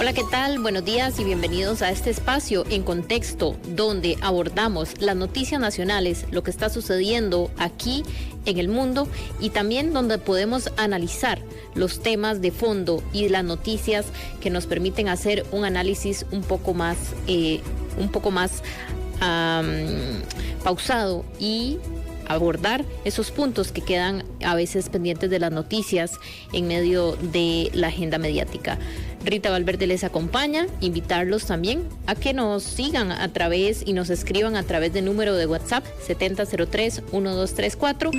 Hola, ¿qué tal? Buenos días y bienvenidos a este espacio en contexto donde abordamos las noticias nacionales, lo que está sucediendo aquí en el mundo y también donde podemos analizar los temas de fondo y las noticias que nos permiten hacer un análisis un poco más pausado y abordar esos puntos que quedan a veces pendientes de las noticias en medio de la agenda mediática. Rita Valverde les acompaña, invitarlos también a que nos sigan a través y nos escriban a través del número de WhatsApp 7003-1234,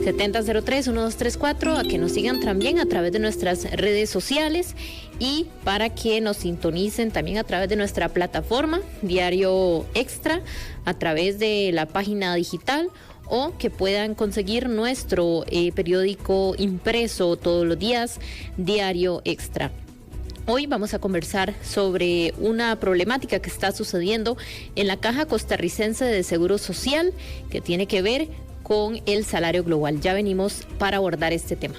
7003-1234, a que nos sigan también a través de nuestras redes sociales y para que nos sintonicen también a través de nuestra plataforma Diario Extra, a través de la página digital, o que puedan conseguir nuestro periódico impreso todos los días, Diario Extra. Hoy vamos a conversar sobre una problemática que está sucediendo en la Caja Costarricense de Seguro Social que tiene que ver con el salario global. Ya venimos para abordar este tema.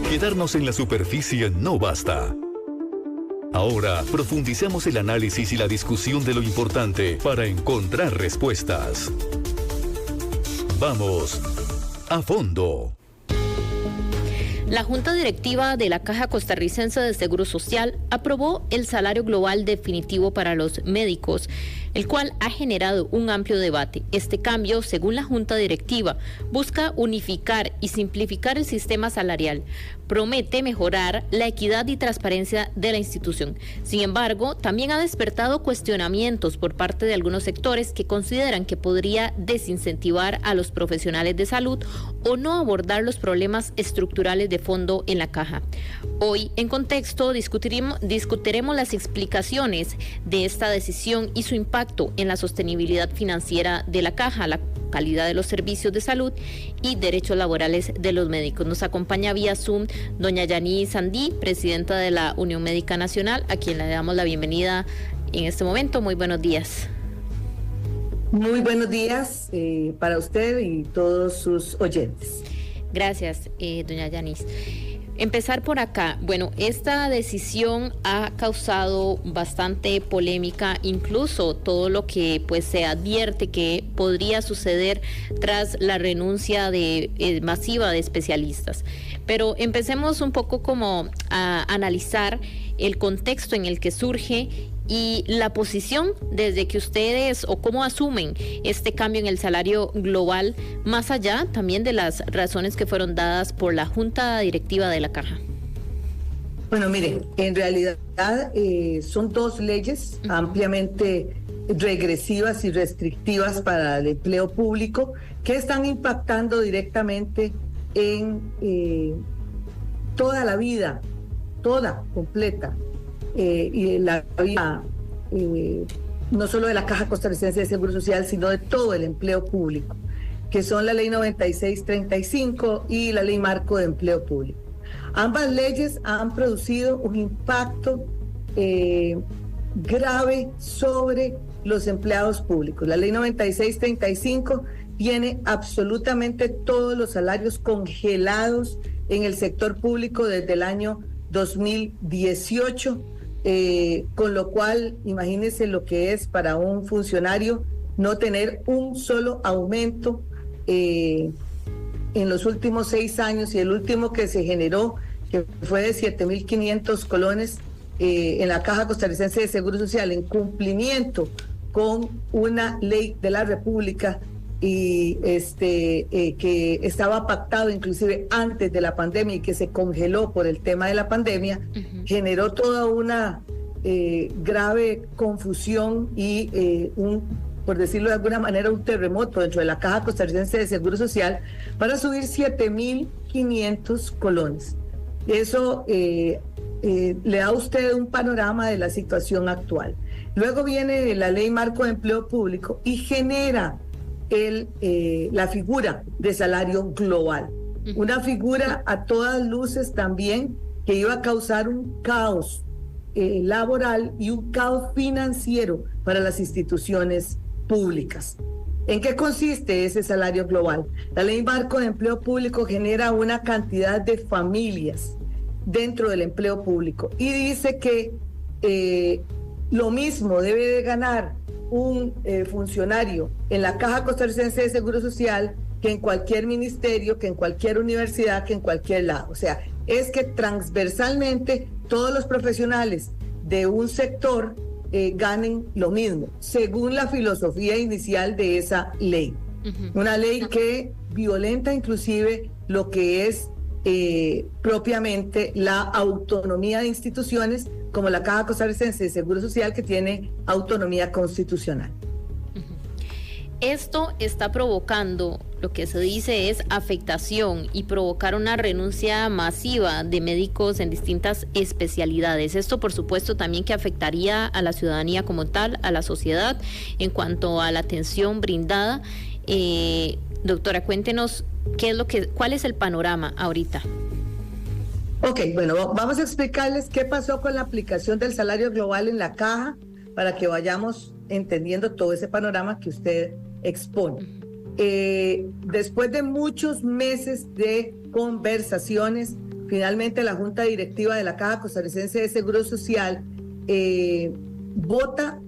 Quedarnos en la superficie no basta. Ahora profundicemos el análisis y la discusión de lo importante para encontrar respuestas. Vamos a fondo. La Junta Directiva de la Caja Costarricense de Seguro Social aprobó el salario global definitivo para los médicos, el cual ha generado un amplio debate. Este cambio, según la Junta Directiva, busca unificar y simplificar el sistema salarial. Promete mejorar la equidad y transparencia de la institución. Sin embargo, también ha despertado cuestionamientos por parte de algunos sectores que consideran que podría desincentivar a los profesionales de salud o no abordar los problemas estructurales de fondo en la caja. Hoy, en contexto, discutiremos las explicaciones de esta decisión y su impacto en la sostenibilidad financiera de la caja, la calidad de los servicios de salud y derechos laborales de los médicos. Nos acompaña vía Zoom doña Yanis Sandí, presidenta de la Unión Médica Nacional, a quien le damos la bienvenida en este momento. Muy buenos días. Muy buenos días para usted y todos sus oyentes. Gracias, doña Yanis. Empezar por acá. Bueno, esta decisión ha causado bastante polémica, incluso todo lo que pues se advierte que podría suceder tras la renuncia masiva de especialistas. Pero empecemos un poco como a analizar el contexto en el que surge y la posición desde que ustedes o cómo asumen este cambio en el salario global, más allá también de las razones que fueron dadas por la Junta Directiva de la Caja. Bueno, mire, en realidad son dos leyes ampliamente regresivas y restrictivas para el empleo público que están impactando directamente en toda la vida, toda, completa. Y la vida no solo de la Caja Costarricense de Seguro Social, sino de todo el empleo público, que son la Ley 9635 y la Ley Marco de Empleo Público. Ambas leyes han producido un impacto grave sobre los empleados públicos. La Ley 9635 tiene absolutamente todos los salarios congelados en el sector público desde el año 2018, con lo cual imagínense lo que es para un funcionario no tener un solo aumento en los últimos 6 años, y el último que se generó, que fue de 7.500 colones en la Caja Costarricense de Seguro Social, en cumplimiento con una ley de la República y que estaba pactado inclusive antes de la pandemia y que se congeló por el tema de la pandemia, generó toda una grave confusión y por decirlo de alguna manera, un terremoto dentro de la Caja Costarricense de Seguro Social para subir 7.500 colones. Eso le da a usted un panorama de la situación actual. Luego viene la Ley Marco de Empleo Público y genera la figura de salario global. Una figura a todas luces también que iba a causar un caos laboral y un caos financiero para las instituciones públicas. ¿En qué consiste ese salario global? La Ley Marco de Empleo Público genera una cantidad de familias dentro del empleo público y dice que lo mismo debe de ganar un funcionario en la Caja Costarricense de Seguro Social que en cualquier ministerio, que en cualquier universidad, que en cualquier lado. O sea, es que transversalmente todos los profesionales de un sector ganen lo mismo, según la filosofía inicial de esa ley. Una ley que violenta inclusive lo que es propiamente la autonomía de instituciones como la Caja Costarricense de Seguro Social, que tiene autonomía constitucional. Esto está provocando, lo que se dice es afectación y provocar una renuncia masiva de médicos en distintas especialidades. Esto, por supuesto, también que afectaría a la ciudadanía como tal, a la sociedad, en cuanto a la atención brindada. Doctora, cuéntenos cuál es el panorama ahorita. Ok, bueno, vamos a explicarles qué pasó con la aplicación del salario global en la Caja para que vayamos entendiendo todo ese panorama que usted expone. Después de muchos meses de conversaciones, finalmente la Junta Directiva de la Caja Costarricense de Seguro Social vota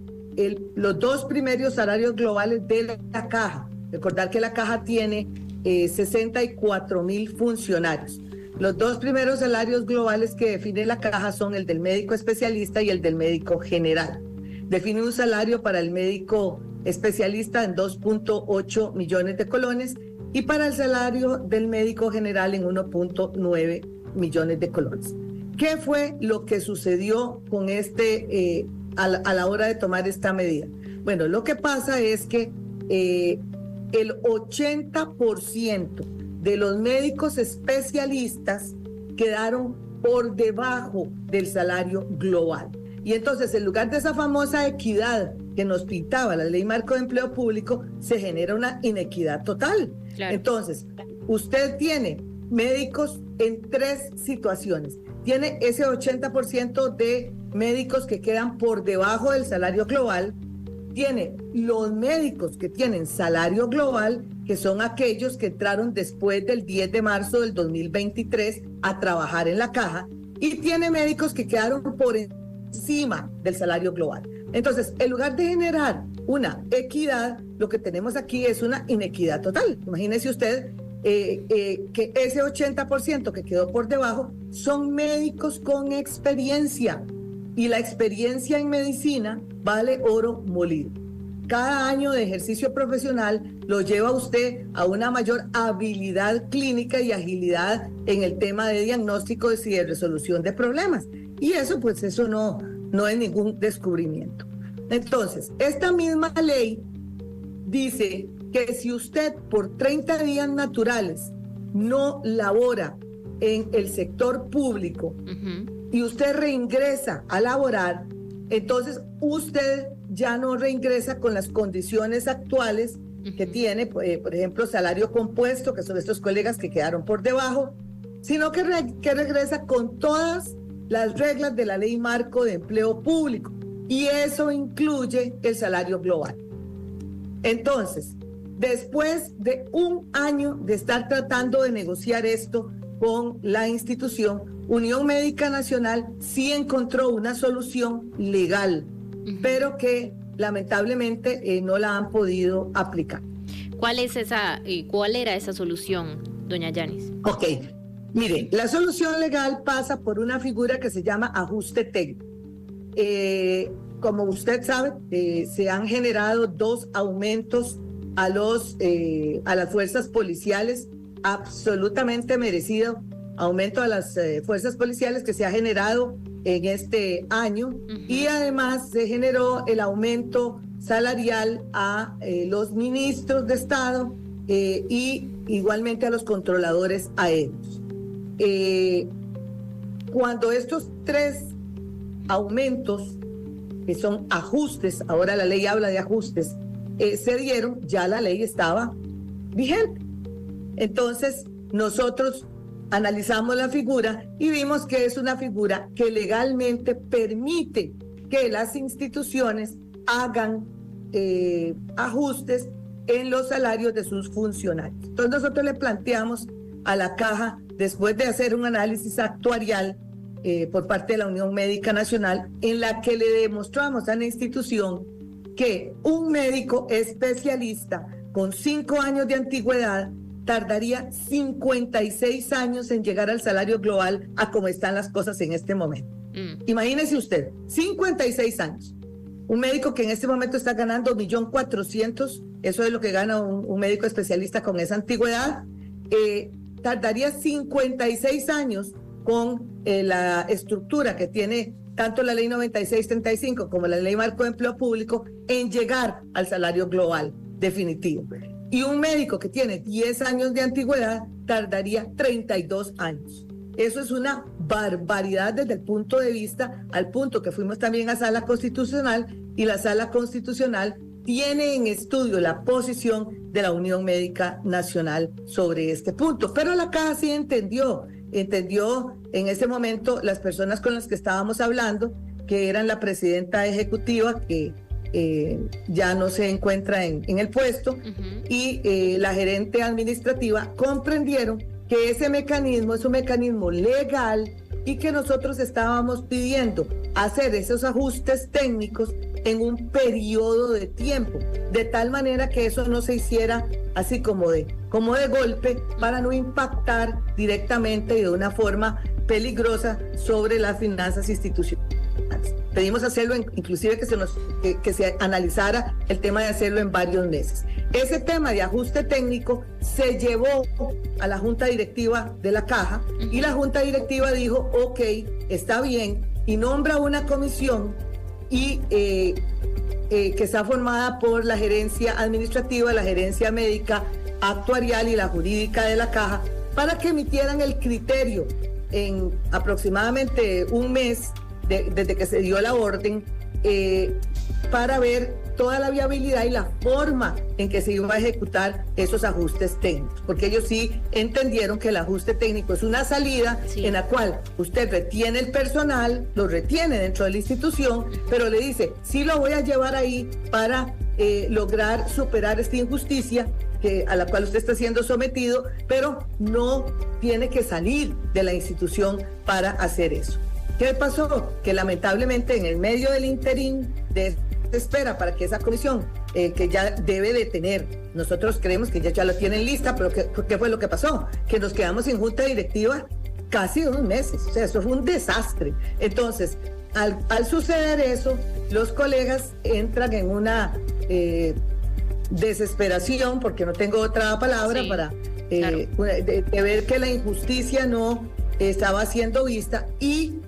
los 2 primeros salarios globales de la Caja. Recordar que la Caja tiene 64,000 funcionarios. Los 2 primeros salarios globales que define la Caja son el del médico especialista y el del médico general. Define un salario para el médico especialista en 2.8 millones de colones y para el salario del médico general en 1.9 millones de colones. ¿Qué fue lo que sucedió con a la hora de tomar esta medida? Bueno, lo que pasa es que el 80% de los médicos especialistas quedaron por debajo del salario global. Y entonces, en lugar de esa famosa equidad que nos pintaba la Ley Marco de Empleo Público, se genera una inequidad total. Claro. Entonces, usted tiene médicos en 3 situaciones. Tiene ese 80% de médicos que quedan por debajo del salario global. Tiene los médicos que tienen salario global, que son aquellos que entraron después del 10 de marzo del 2023 a trabajar en la Caja, y tiene médicos que quedaron por encima del salario global. Entonces, en lugar de generar una equidad, lo que tenemos aquí es una inequidad total. Imagínese usted que ese 80% que quedó por debajo son médicos con experiencia, y la experiencia en medicina vale oro molido. Cada año de ejercicio profesional lo lleva usted a una mayor habilidad clínica y agilidad en el tema de diagnóstico y de resolución de problemas. Y eso, pues, eso no es ningún descubrimiento. Entonces, esta misma ley dice que si usted por 30 días naturales no labora en el sector público y usted reingresa a laborar, entonces usted ya no reingresa con las condiciones actuales que tiene, por ejemplo, salario compuesto, que son estos colegas que quedaron por debajo, sino que regresa con todas las reglas de la Ley Marco de Empleo Público, y eso incluye el salario global. Entonces, después de un año de estar tratando de negociar esto con la institución, Unión Médica Nacional sí encontró una solución legal, pero que lamentablemente no la han podido aplicar. ¿Cuál era esa solución, doña Yanis? Ok, mire, la solución legal pasa por una figura que se llama ajuste técnico. Como usted sabe, se han generado 2 aumentos a las fuerzas policiales, absolutamente merecido aumento a las fuerzas policiales que se ha generado en este año, y además se generó el aumento salarial a los ministros de Estado y igualmente a los controladores aéreos. Cuando estos 3 aumentos, que son ajustes, ahora la ley habla de ajustes, se dieron, ya la ley estaba vigente. Entonces, nosotros analizamos la figura y vimos que es una figura que legalmente permite que las instituciones hagan ajustes en los salarios de sus funcionarios. Entonces nosotros le planteamos a la Caja, después de hacer un análisis actuarial por parte de la Unión Médica Nacional, en la que le demostramos a la institución que un médico especialista con 5 años de antigüedad tardaría 56 años en llegar al salario global a como están las cosas en este momento. Imagínese usted, 56 años. Un médico que en este momento está ganando 1.400.000, eso es lo que gana un médico especialista con esa antigüedad, tardaría 56 años con la estructura que tiene tanto la ley 9635 como la ley marco de empleo público en llegar al salario global definitivo. Y un médico que tiene 10 años de antigüedad tardaría 32 años. Eso es una barbaridad desde el punto de vista, al punto que fuimos también a Sala Constitucional, y la Sala Constitucional tiene en estudio la posición de la Unión Médica Nacional sobre este punto. Pero la Caja sí entendió en ese momento las personas con las que estábamos hablando, que eran la presidenta ejecutiva, que ya no se encuentra en el puesto, y la gerente administrativa, comprendieron que ese mecanismo es un mecanismo legal y que nosotros estábamos pidiendo hacer esos ajustes técnicos en un periodo de tiempo, de tal manera que eso no se hiciera así como de golpe, para no impactar directamente y de una forma peligrosa sobre las finanzas institucionales. Pedimos hacerlo, inclusive que se analizara el tema de hacerlo en varios meses. Ese tema de ajuste técnico se llevó a la Junta Directiva de la Caja, y la Junta Directiva dijo, ok, está bien, y nombra una comisión y que está formada por la gerencia administrativa, la gerencia médica, actuarial y la jurídica de la Caja, para que emitieran el criterio en aproximadamente un mes desde que se dio la orden, para ver toda la viabilidad y la forma en que se iban a ejecutar esos ajustes técnicos, porque ellos sí entendieron que el ajuste técnico es una salida en la cual usted retiene el personal, lo retiene dentro de la institución, pero le dice, sí lo voy a llevar ahí para lograr superar esta injusticia a la cual usted está siendo sometido, pero no tiene que salir de la institución para hacer eso. ¿Qué pasó? Que lamentablemente en el medio del interín de espera para que esa comisión, que ya debe de tener, nosotros creemos que ya la tienen lista, pero ¿qué fue lo que pasó? Que nos quedamos sin junta directiva casi 2 meses, o sea, eso fue un desastre. Entonces, al suceder eso, los colegas entran en una desesperación, porque no tengo otra palabra, para de ver que la injusticia no estaba siendo vista, y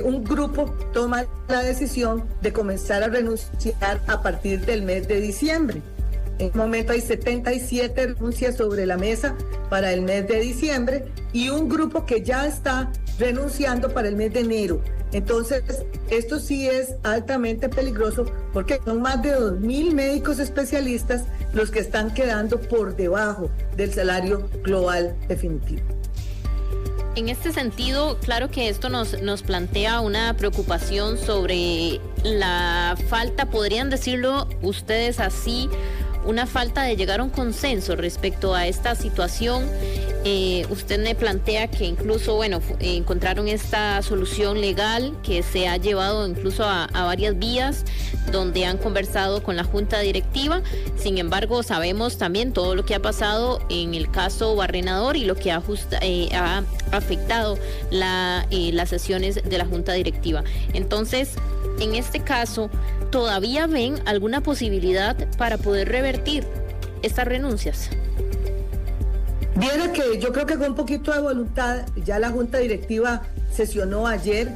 un grupo toma la decisión de comenzar a renunciar a partir del mes de diciembre. En este momento hay 77 renuncias sobre la mesa para el mes de diciembre, y un grupo que ya está renunciando para el mes de enero. Entonces, esto sí es altamente peligroso, porque son más de 2.000 médicos especialistas los que están quedando por debajo del salario global definitivo. En este sentido, claro que esto nos plantea una preocupación sobre la falta, podrían decirlo ustedes así, una falta de llegar a un consenso respecto a esta situación. Usted me plantea que incluso, encontraron esta solución legal que se ha llevado incluso a varias vías, donde han conversado con la Junta Directiva. Sin embargo, sabemos también todo lo que ha pasado en el caso Barrenador y lo que ha afectado las sesiones de la Junta Directiva. Entonces, en este caso, ¿todavía ven alguna posibilidad para poder revertir estas renuncias? Viera que yo creo que con un poquito de voluntad, ya la Junta Directiva sesionó ayer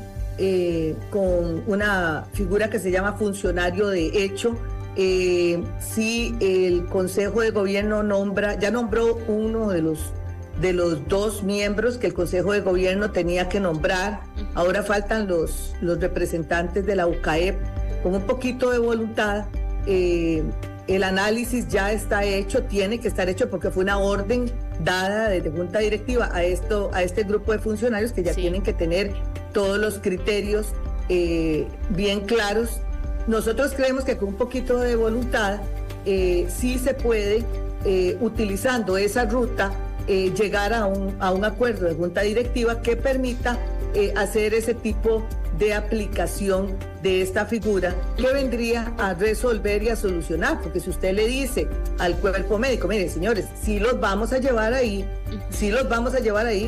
con una figura que se llama funcionario de hecho. Sí, el Consejo de Gobierno ya nombró uno de los 2 miembros que el Consejo de Gobierno tenía que nombrar. Ahora faltan los representantes de la UCAEP. Con un poquito de voluntad, el análisis ya está hecho, tiene que estar hecho, porque fue una orden dada desde Junta Directiva a este grupo de funcionarios, que ya tienen que tener todos los criterios bien claros. Nosotros creemos que con un poquito de voluntad sí se puede, utilizando esa ruta, llegar a un acuerdo de junta directiva que permita hacer ese tipo de aplicación de esta figura que vendría a resolver y a solucionar, porque si usted le dice al cuerpo médico, mire señores, si los vamos a llevar ahí,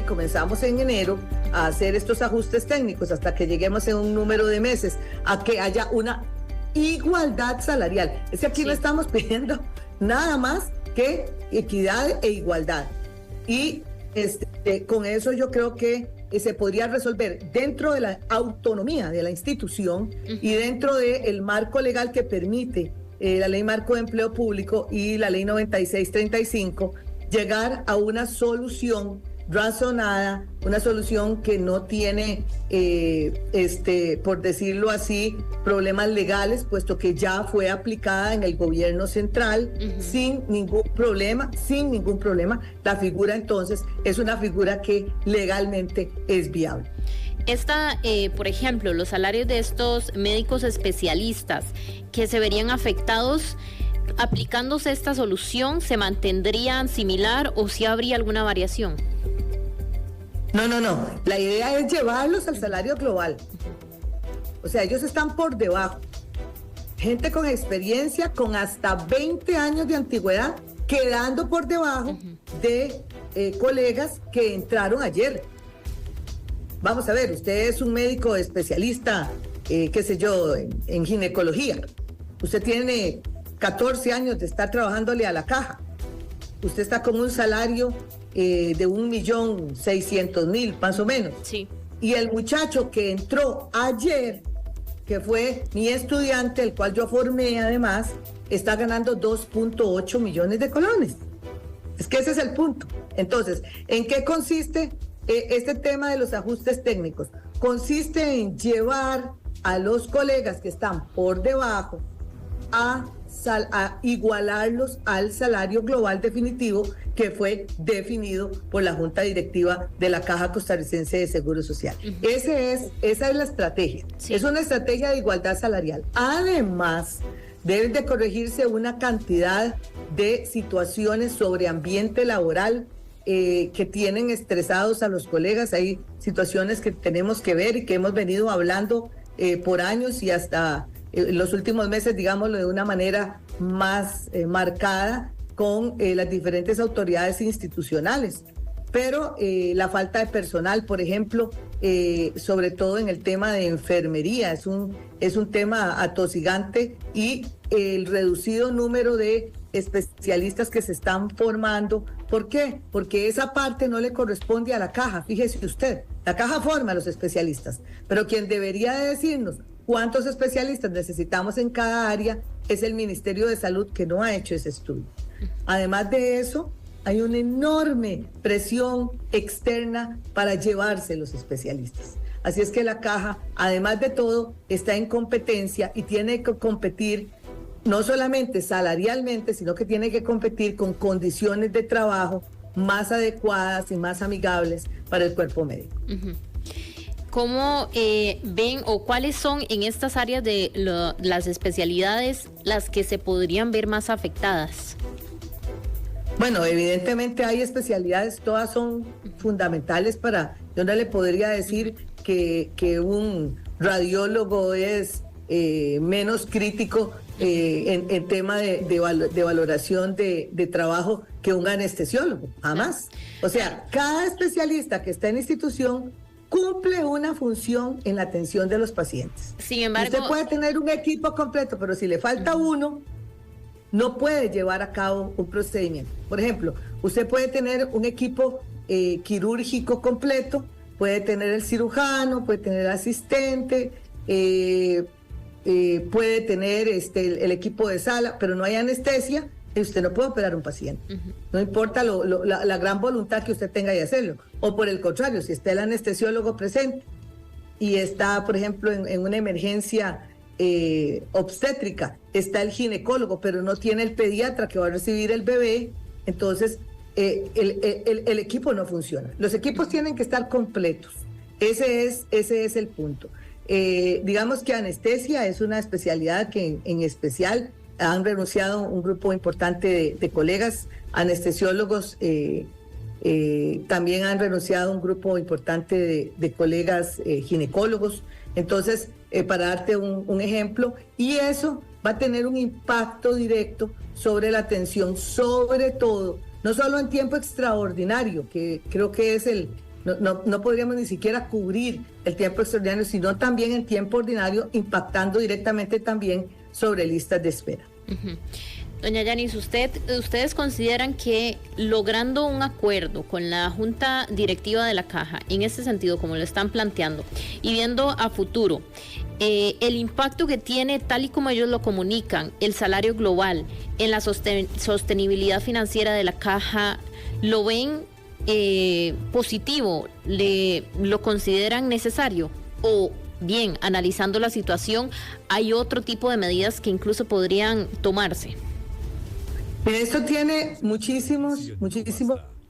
comenzamos en enero a hacer estos ajustes técnicos hasta que lleguemos en un número de meses a que haya una igualdad salarial. Es que aquí no estamos pidiendo nada más que equidad e igualdad. Y con eso yo creo que se podría resolver dentro de la autonomía de la institución y dentro del marco legal que permite la Ley Marco de Empleo Público y la Ley 9635, llegar a una solución razonada, una solución que no tiene, por decirlo así, problemas legales, puesto que ya fue aplicada en el gobierno central sin ningún problema. La figura entonces es una figura que legalmente es viable. Por ejemplo, los salarios de estos médicos especialistas que se verían afectados aplicándose esta solución, ¿se mantendrían similar o si habría alguna variación? No. La idea es llevarlos al salario global. O sea, ellos están por debajo. Gente con experiencia, con hasta 20 años de antigüedad, quedando por debajo de colegas que entraron ayer. Vamos a ver, usted es un médico especialista, en ginecología. Usted tiene 14 años de estar trabajándole a la caja. Usted está con un salario de 1.600.000, más o menos. Sí. Y el muchacho que entró ayer, que fue mi estudiante, el cual yo formé además, está ganando 2.8 millones de colones. Es que ese es el punto. Entonces, ¿en qué consiste este tema de los ajustes técnicos? Consiste en llevar a los colegas que están por debajo a igualarlos al salario global definitivo que fue definido por la Junta Directiva de la Caja Costarricense de Seguro Social. Esa es la estrategia. Sí. Es una estrategia de igualdad salarial. Además, deben de corregirse una cantidad de situaciones sobre ambiente laboral que tienen estresados a los colegas. Hay situaciones que tenemos que ver y que hemos venido hablando por años y hasta los últimos meses, digámoslo de una manera más marcada con las diferentes autoridades institucionales. Pero la falta de personal, por ejemplo, sobre todo en el tema de enfermería, es un tema atosigante, y el reducido número de especialistas que se están formando. ¿Por qué? Porque esa parte no le corresponde a la caja. Fíjese usted, la caja forma a los especialistas, pero quien debería de decirnos cuántos especialistas necesitamos en cada área es el Ministerio de Salud, que no ha hecho ese estudio. Además de eso, hay una enorme presión externa para llevarse los especialistas. Así es que la caja, además de todo, está en competencia y tiene que competir no solamente salarialmente, sino que tiene que competir con condiciones de trabajo más adecuadas y más amigables para el cuerpo médico. ¿Cómo ven o cuáles son en estas áreas de las especialidades las que se podrían ver más afectadas? Bueno, evidentemente hay especialidades, todas son fundamentales para, yo no le podría decir que un radiólogo es menos crítico en tema de valoración de trabajo que un anestesiólogo, jamás. O sea, cada especialista que está en institución cumple una función en la atención de los pacientes. Sin embargo, usted puede tener un equipo completo, pero si le falta uno, no puede llevar a cabo un procedimiento. Por ejemplo, usted puede tener un equipo quirúrgico completo, puede tener el cirujano, puede tener el asistente, puede tener el equipo de sala, pero no hay anestesia, y usted no puede operar a un paciente. No importa la gran voluntad que usted tenga de hacerlo. O por el contrario, si está el anestesiólogo presente y está, por ejemplo, en una emergencia obstétrica, está el ginecólogo, pero no tiene el pediatra que va a recibir el bebé, entonces el equipo no funciona. Los equipos tienen que estar completos. Ese es el punto. Digamos que anestesia es una especialidad que en especial han renunciado un grupo importante de colegas, anestesiólogos, también han renunciado un grupo importante de colegas ginecólogos. Entonces, para darte un ejemplo, y eso va a tener un impacto directo sobre la atención, sobre todo, no solo en tiempo extraordinario, que creo que es no podríamos ni siquiera cubrir el tiempo extraordinario, sino también en tiempo ordinario, impactando directamente también sobre listas de espera. Uh-huh. Doña Yanis, ¿ustedes consideran que logrando un acuerdo con la Junta Directiva de la Caja, en este sentido, como lo están planteando, y viendo a futuro, el impacto que tiene, tal y como ellos lo comunican, el salario global en la sostenibilidad financiera de la Caja, lo ven positivo, lo consideran necesario? O bien, analizando la situación, hay otro tipo de medidas que incluso podrían tomarse. Esto tiene muchísimos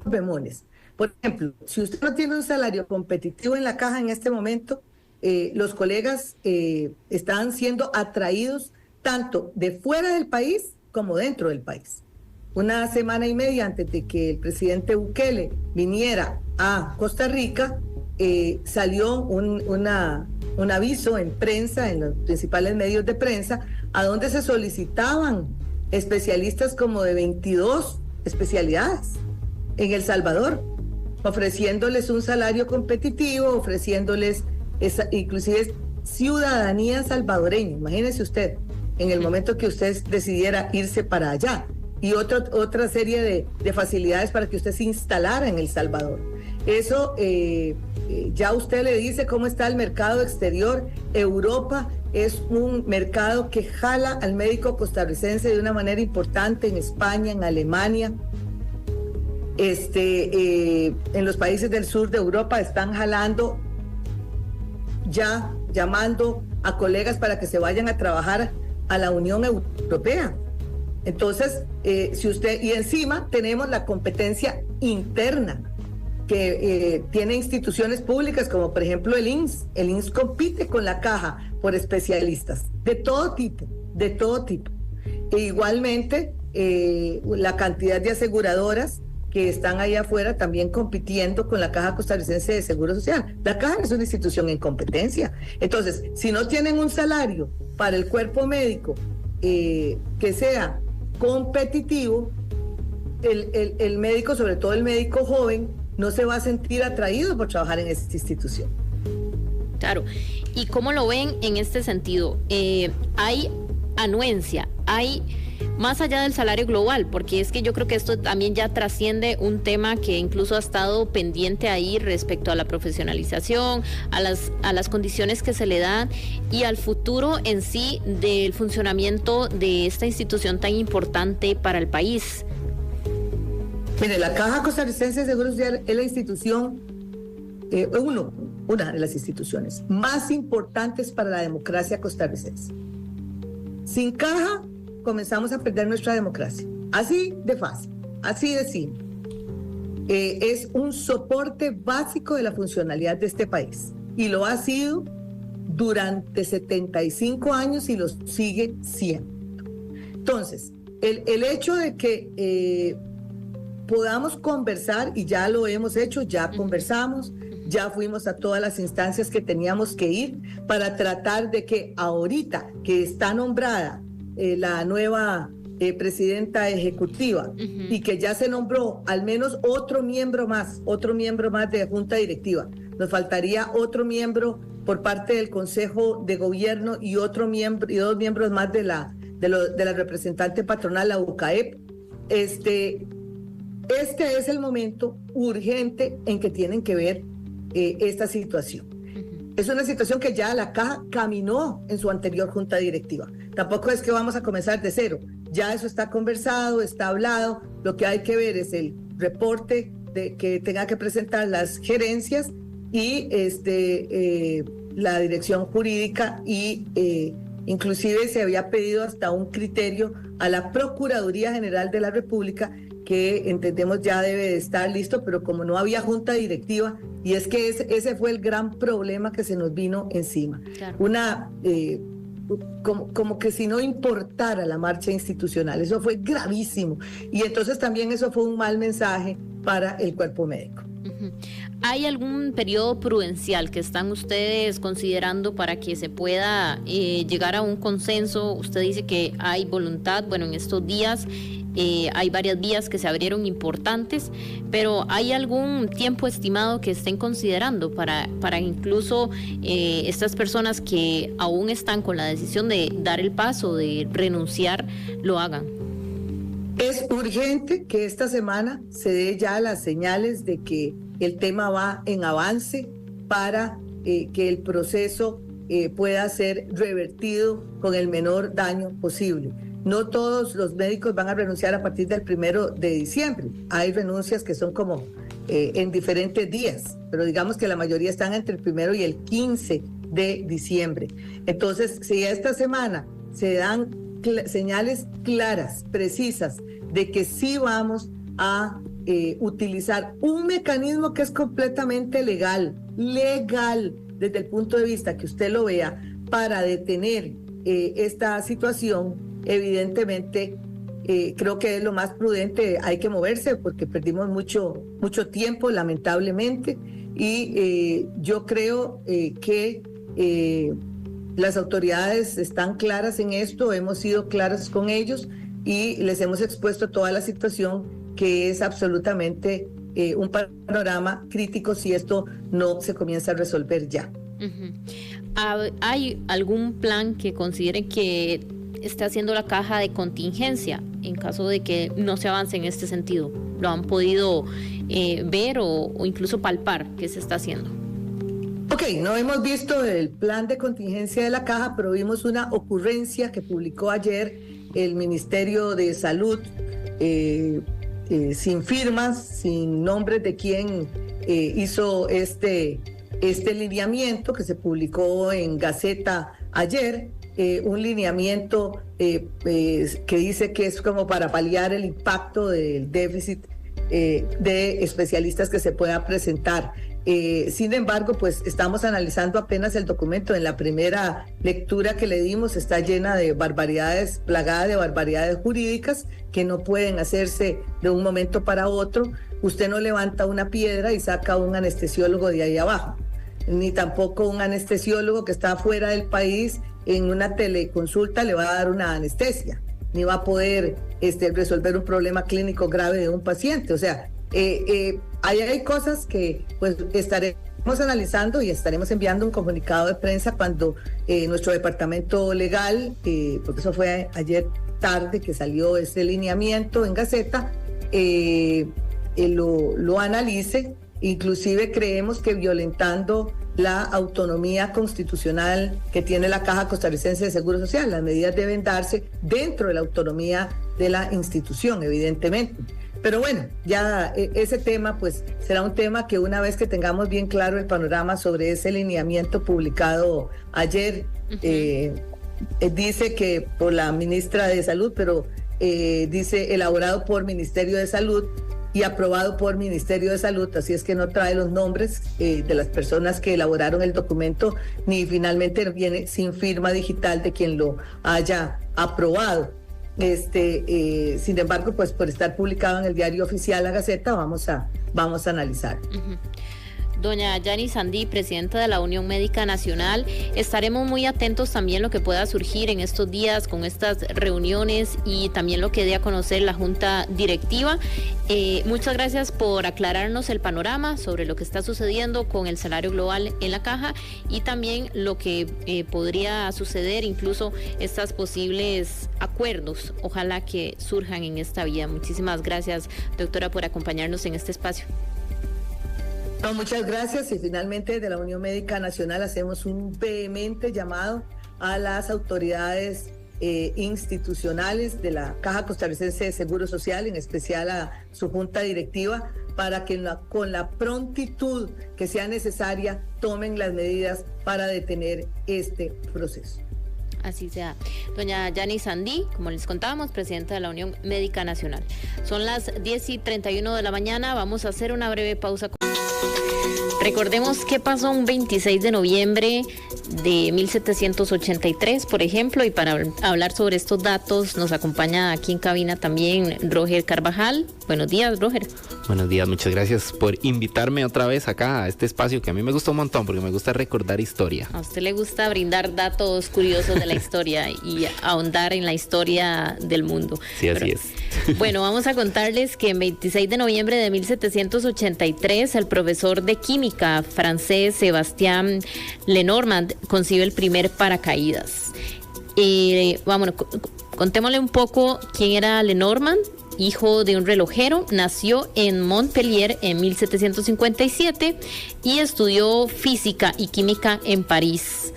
bemoles. Por ejemplo, si usted no tiene un salario competitivo en la Caja en este momento, los colegas están siendo atraídos tanto de fuera del país como dentro del país. Una semana y media antes de que el presidente Bukele viniera a Costa Rica, salió un aviso en prensa, en los principales medios de prensa, a donde se solicitaban especialistas como de 22 especialidades en El Salvador, ofreciéndoles un salario competitivo, ofreciéndoles inclusive ciudadanía salvadoreña. Imagínese usted, en el momento que usted decidiera irse para allá, y otra serie de facilidades para que usted se instalara en El Salvador. Eso ya usted le dice cómo está el mercado exterior. Europa es un mercado que jala al médico costarricense de una manera importante en España, en Alemania. En los países del sur de Europa están jalando, ya llamando a colegas para que se vayan a trabajar a la Unión Europea. Entonces, y encima tenemos la competencia interna, que tiene instituciones públicas como por ejemplo el INSS. El INSS compite con la Caja por especialistas de todo tipo. E igualmente la cantidad de aseguradoras que están ahí afuera también compitiendo con la Caja Costarricense de Seguro Social. La Caja es una institución en competencia. Entonces, si no tienen un salario para el cuerpo médico que sea competitivo, el médico, sobre todo el médico joven, no se va a sentir atraído por trabajar en esta institución. Claro. ¿Y cómo lo ven en este sentido? Hay anuencia, hay más allá del salario global, porque es que yo creo que esto también ya trasciende un tema que incluso ha estado pendiente ahí respecto a la profesionalización, a las condiciones que se le dan y al futuro en sí del funcionamiento de esta institución tan importante para el país. Mire, la Caja Costarricense de Seguro Social es la institución, una de las instituciones más importantes para la democracia costarricense. Sin Caja comenzamos a perder nuestra democracia. Así de fácil, así de simple. Es un soporte básico de la funcionalidad de este país y lo ha sido durante 75 años y lo sigue siendo. Entonces, el hecho de que podamos conversar, y ya lo hemos hecho, ya conversamos, ya fuimos a todas las instancias que teníamos que ir para tratar de que ahorita que está nombrada la nueva presidenta ejecutiva y que ya se nombró al menos otro miembro más de Junta Directiva. Nos faltaría otro miembro por parte del Consejo de Gobierno y otro miembro y dos miembros más de la representante patronal, la UCAEP. Este es el momento urgente en que tienen que ver esta situación. Es una situación que ya la Caja caminó en su anterior junta directiva. Tampoco es que vamos a comenzar de cero. Ya eso está conversado, está hablado. Lo que hay que ver es el reporte que tenga que presentar las gerencias y la dirección jurídica y inclusive se había pedido hasta un criterio a la Procuraduría General de la República, que entendemos ya debe de estar listo, pero como no había junta directiva, y es que ese fue el gran problema que se nos vino encima. Claro. como que si no importara la marcha institucional. Eso fue gravísimo. Y entonces también eso fue un mal mensaje para el cuerpo médico. ¿Hay algún periodo prudencial que están ustedes considerando para que se pueda llegar a un consenso? Usted dice que hay voluntad, bueno, en estos días hay varias vías que se abrieron importantes, pero ¿hay algún tiempo estimado que estén considerando para incluso estas personas que aún están con la decisión de dar el paso, de renunciar, lo hagan? Es urgente que esta semana se dé ya las señales de que el tema va en avance para que el proceso pueda ser revertido con el menor daño posible. No todos los médicos van a renunciar a partir del 1 de diciembre. Hay renuncias que son como en diferentes días, pero digamos que la mayoría están entre el 1 y el 15 de diciembre. Entonces, si esta semana se dan señales claras, precisas, de que sí vamos a utilizar un mecanismo que es completamente legal desde el punto de vista que usted lo vea, para detener esta situación, evidentemente creo que es lo más prudente. Hay que moverse porque perdimos mucho tiempo, lamentablemente, y yo creo que las autoridades están claras en esto, hemos sido claras con ellos y les hemos expuesto toda la situación, que es absolutamente un panorama crítico si esto no se comienza a resolver ya. ¿Hay algún plan que consideren que está haciendo la caja de contingencia en caso de que no se avance en este sentido? ¿Lo han podido ver o incluso palpar qué se está haciendo? Ok, no hemos visto el plan de contingencia de la caja, pero vimos una ocurrencia que publicó ayer el Ministerio de Salud, sin firmas, sin nombres de quién hizo este lineamiento, que se publicó en Gaceta ayer, un lineamiento que dice que es como para paliar el impacto del déficit de especialistas que se pueda presentar. Sin embargo, pues estamos analizando apenas el documento. En la primera lectura que le dimos está llena de barbaridades, plagada de barbaridades jurídicas que no pueden hacerse de un momento para otro. Usted no levanta una piedra y saca un anestesiólogo de ahí abajo, ni tampoco un anestesiólogo que está fuera del país en una teleconsulta le va a dar una anestesia, ni va a poder resolver un problema clínico grave de un paciente. O sea, hay cosas que pues estaremos analizando y estaremos enviando un comunicado de prensa cuando nuestro departamento legal, porque eso fue ayer tarde que salió ese lineamiento en Gaceta, lo analice. Inclusive creemos que violentando la autonomía constitucional que tiene la Caja Costarricense de Seguro Social, las medidas deben darse dentro de la autonomía de la institución, evidentemente. Pero bueno, ya ese tema pues será un tema que una vez que tengamos bien claro el panorama sobre ese lineamiento publicado ayer, dice que por la ministra de Salud, pero dice elaborado por Ministerio de Salud y aprobado por Ministerio de Salud, así es que no trae los nombres de las personas que elaboraron el documento, ni finalmente viene sin firma digital de quien lo haya aprobado. Sin embargo, pues por estar publicado en el diario oficial La Gaceta, vamos a analizar. Doña Yanni Sandí, presidenta de la Unión Médica Nacional, estaremos muy atentos también a lo que pueda surgir en estos días con estas reuniones y también lo que dé a conocer la Junta Directiva. Muchas gracias por aclararnos el panorama sobre lo que está sucediendo con el salario global en la caja y también lo que podría suceder, incluso estos posibles acuerdos, ojalá que surjan en esta vía. Muchísimas gracias, doctora, por acompañarnos en este espacio. No, muchas gracias, y finalmente de la Unión Médica Nacional hacemos un vehemente llamado a las autoridades institucionales de la Caja Costarricense de Seguro Social, en especial a su junta directiva, para que con la prontitud que sea necesaria tomen las medidas para detener este proceso. Así sea. Doña Yanni Sandí, como les contábamos, presidenta de la Unión Médica Nacional. Son las 10:31 de la mañana, vamos a hacer una breve pausa. Recordemos qué pasó un 26 de noviembre de 1783, por ejemplo, y para hablar sobre estos datos nos acompaña aquí en cabina también Roger Carvajal. Buenos días, Roger. Buenos días, muchas gracias por invitarme otra vez acá a este espacio que a mí me gusta un montón porque me gusta recordar historia. A usted le gusta brindar datos curiosos de la historia y ahondar en la historia del mundo. Sí, así es. Bueno, vamos a contarles que en 26 de noviembre de 1783 el profesor de química francés Sébastien Lenormand concibe el primer paracaídas. Vámonos, contémosle un poco quién era Lenormand. Hijo de un relojero, nació en Montpellier en 1757 y estudió física y química en París.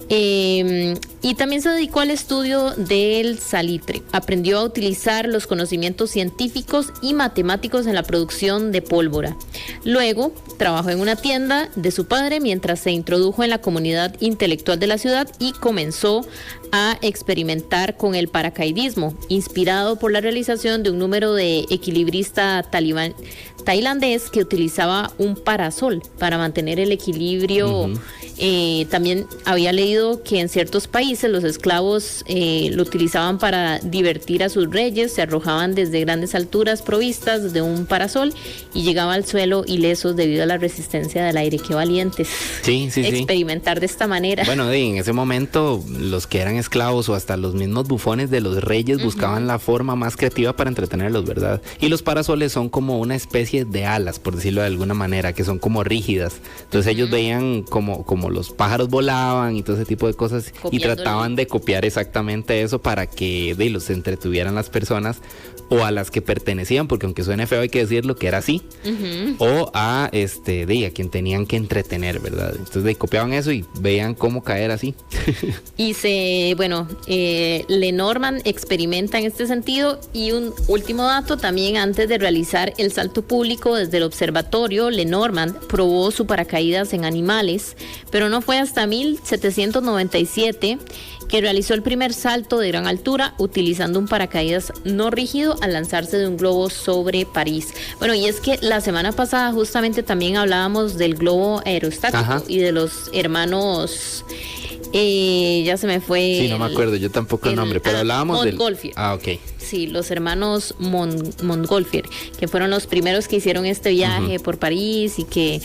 Y también se dedicó al estudio del salitre. Aprendió a utilizar los conocimientos científicos y matemáticos en la producción de pólvora. Luego, trabajó en una tienda de su padre mientras se introdujo en la comunidad intelectual de la ciudad y comenzó a experimentar con el paracaidismo, inspirado por la realización de un número de equilibrista tailandés que utilizaba un parasol para mantener el equilibrio. También había leído que en ciertos países los esclavos lo utilizaban para divertir a sus reyes, se arrojaban desde grandes alturas provistas de un parasol y llegaban al suelo ilesos debido a la resistencia del aire. Qué valientes. Sí. Experimentar de esta manera. Bueno, en ese momento los que eran esclavos o hasta los mismos bufones de los reyes buscaban la forma más creativa para entretenerlos, ¿verdad? Y los parasoles son como una especie de alas, por decirlo de alguna manera, que son como rígidas. Entonces ellos veían como los pájaros volaban y todo ese tipo de cosas y trataban de copiar exactamente eso para que los entretuvieran las personas o a las que pertenecían, porque aunque suene feo hay que decirlo que era así, o a quien tenían que entretener, ¿verdad? Entonces copiaban eso y veían cómo caer así. Y Lenormand experimenta en este sentido. Y un último dato también: antes de realizar el salto público desde el observatorio, Lenormand probó su paracaídas en animales, pero no fue hasta 1797 que realizó el primer salto de gran altura utilizando un paracaídas no rígido al lanzarse de un globo sobre París. Bueno, y es que la semana pasada justamente también hablábamos del globo aerostático y de los hermanos... ya se me fue. Sí, no me acuerdo, yo tampoco el nombre, pero hablábamos del... Montgolfier. Ok. Sí, los hermanos Montgolfier, que fueron los primeros que hicieron este viaje por París y que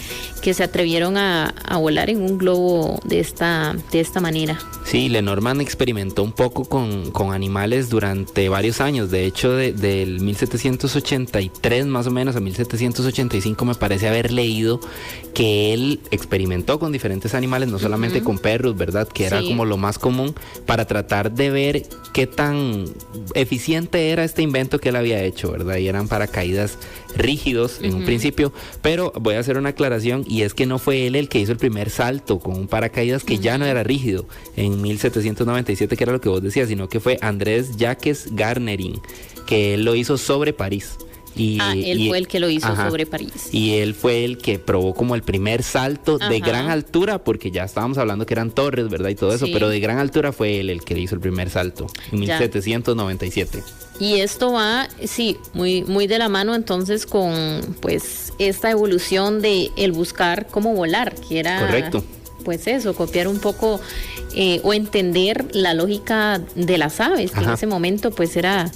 se atrevieron a volar en un globo de esta manera. Sí, Lenormand experimentó un poco con animales durante varios años. De hecho, del 1783 más o menos a 1785 me parece haber leído que él experimentó con diferentes animales, no solamente con perros, ¿verdad? Que era como lo más común, para tratar de ver qué tan eficiente era este invento que él había hecho, ¿verdad? Y eran paracaídas rígidos en un principio, pero voy a hacer una aclaración, y es que no fue él el que hizo el primer salto con un paracaídas que ya no era rígido en 1797, que era lo que vos decías, sino que fue Andrés Jacques Garnerin, que él lo hizo sobre París. Él fue el que lo hizo sobre París. Y él fue el que probó como el primer salto de gran altura, porque ya estábamos hablando que eran torres, ¿verdad? Y todo eso, pero de gran altura fue él el que hizo el primer salto en 1797. Y esto va, muy, muy de la mano entonces con pues esta evolución de el buscar cómo volar, que era... Correcto. Pues eso, copiar un poco o entender la lógica de las aves, que en ese momento pues era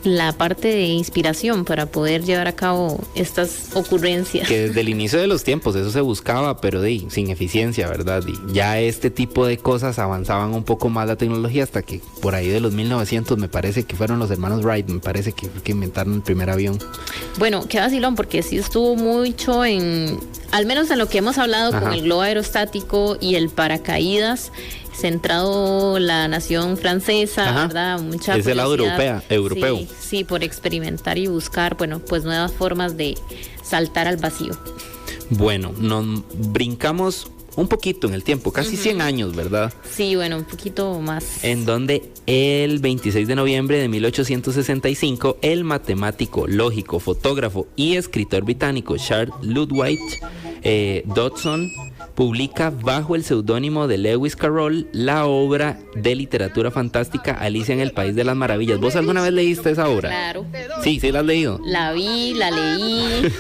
la parte de inspiración para poder llevar a cabo estas ocurrencias. Que desde el inicio de los tiempos eso se buscaba, pero sin eficiencia, ¿verdad? Y ya este tipo de cosas avanzaban un poco más la tecnología hasta que por ahí de los 1900 me parece que fueron los hermanos Wright, me parece que inventaron el primer avión. Bueno, qué vacilón, porque sí estuvo mucho al menos en lo que hemos hablado con el globo aerostático y el paracaídas, centrado la nación francesa, ¿verdad? Mucha es el lado europeo. Sí, por experimentar y buscar, pues nuevas formas de saltar al vacío. Bueno, nos brincamos un poquito en el tiempo, casi 100 años, ¿verdad? Sí, bueno, un poquito más. En donde el 26 de noviembre de 1865, el matemático, lógico, fotógrafo y escritor británico Charles Ludwig Dodson publica bajo el seudónimo de Lewis Carroll la obra de literatura fantástica Alicia en el País de las Maravillas. ¿Vos alguna vez leíste esa obra? Claro. Sí, la has leído. La vi, la leí.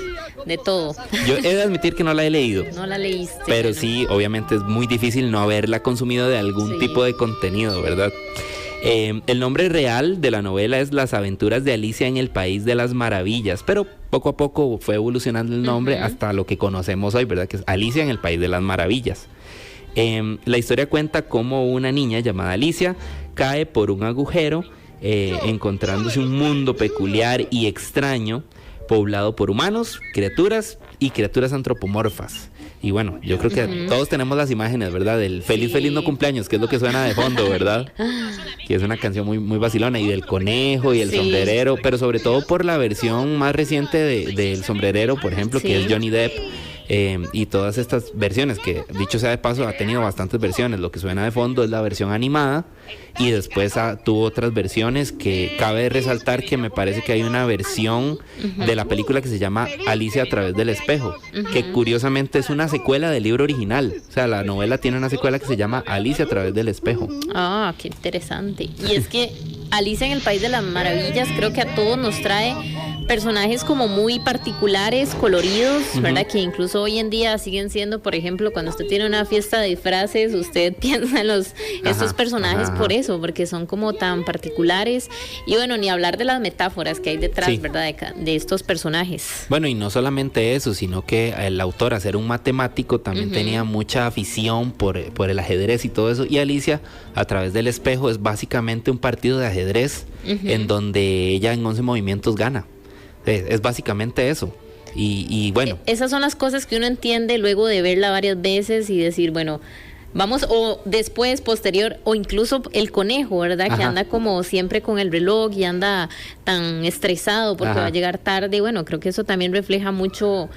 de todo. Yo he de admitir que no la he leído. No la leíste. Pero bueno. sí, obviamente es muy difícil no haberla consumido de algún tipo de contenido, ¿verdad? El nombre real de la novela es Las aventuras de Alicia en el País de las Maravillas, pero poco a poco fue evolucionando el nombre hasta lo que conocemos hoy, ¿verdad? Que es Alicia en el País de las Maravillas. La historia cuenta cómo una niña llamada Alicia cae por un agujero, encontrándose un mundo peculiar y extraño, poblado por humanos, criaturas y criaturas antropomorfas. Y bueno, yo creo que todos tenemos las imágenes, ¿verdad? Del Feliz Feliz No Cumpleaños, que es lo que suena de fondo, ¿verdad? Que es una canción muy, muy vacilona. Y del conejo y el sombrerero, pero sobre todo por la versión más reciente del sombrerero, por ejemplo, que es Johnny Depp. Y todas estas versiones, que dicho sea de paso, ha tenido bastantes versiones. Lo que suena de fondo es la versión animada y después tuvo otras versiones que cabe resaltar que me parece que hay una versión de la película que se llama Alicia a través del espejo, que curiosamente es una secuela del libro original. O sea, la novela tiene una secuela que se llama Alicia a través del espejo. Ah, qué interesante. Y es que Alicia en el País de las Maravillas creo que a todos nos trae personajes como muy particulares, coloridos, ¿verdad? Que incluso hoy en día siguen siendo, por ejemplo, cuando usted tiene una fiesta de disfraces, usted piensa en estos personajes por eso, porque son como tan particulares. Y bueno, ni hablar de las metáforas que hay detrás, ¿verdad? De estos personajes. Bueno, y no solamente eso, sino que el autor, al ser un matemático, también tenía mucha afición por el ajedrez y todo eso. Y Alicia, a través del espejo, es básicamente un partido de ajedrez en donde ella en 11 movimientos gana. Es básicamente eso. Y bueno, esas son las cosas que uno entiende luego de verla varias veces y decir, bueno, vamos, o después, posterior, o incluso el conejo, ¿verdad? Que anda como siempre con el reloj y anda tan estresado porque va a llegar tarde. Bueno, creo que eso también refleja mucho,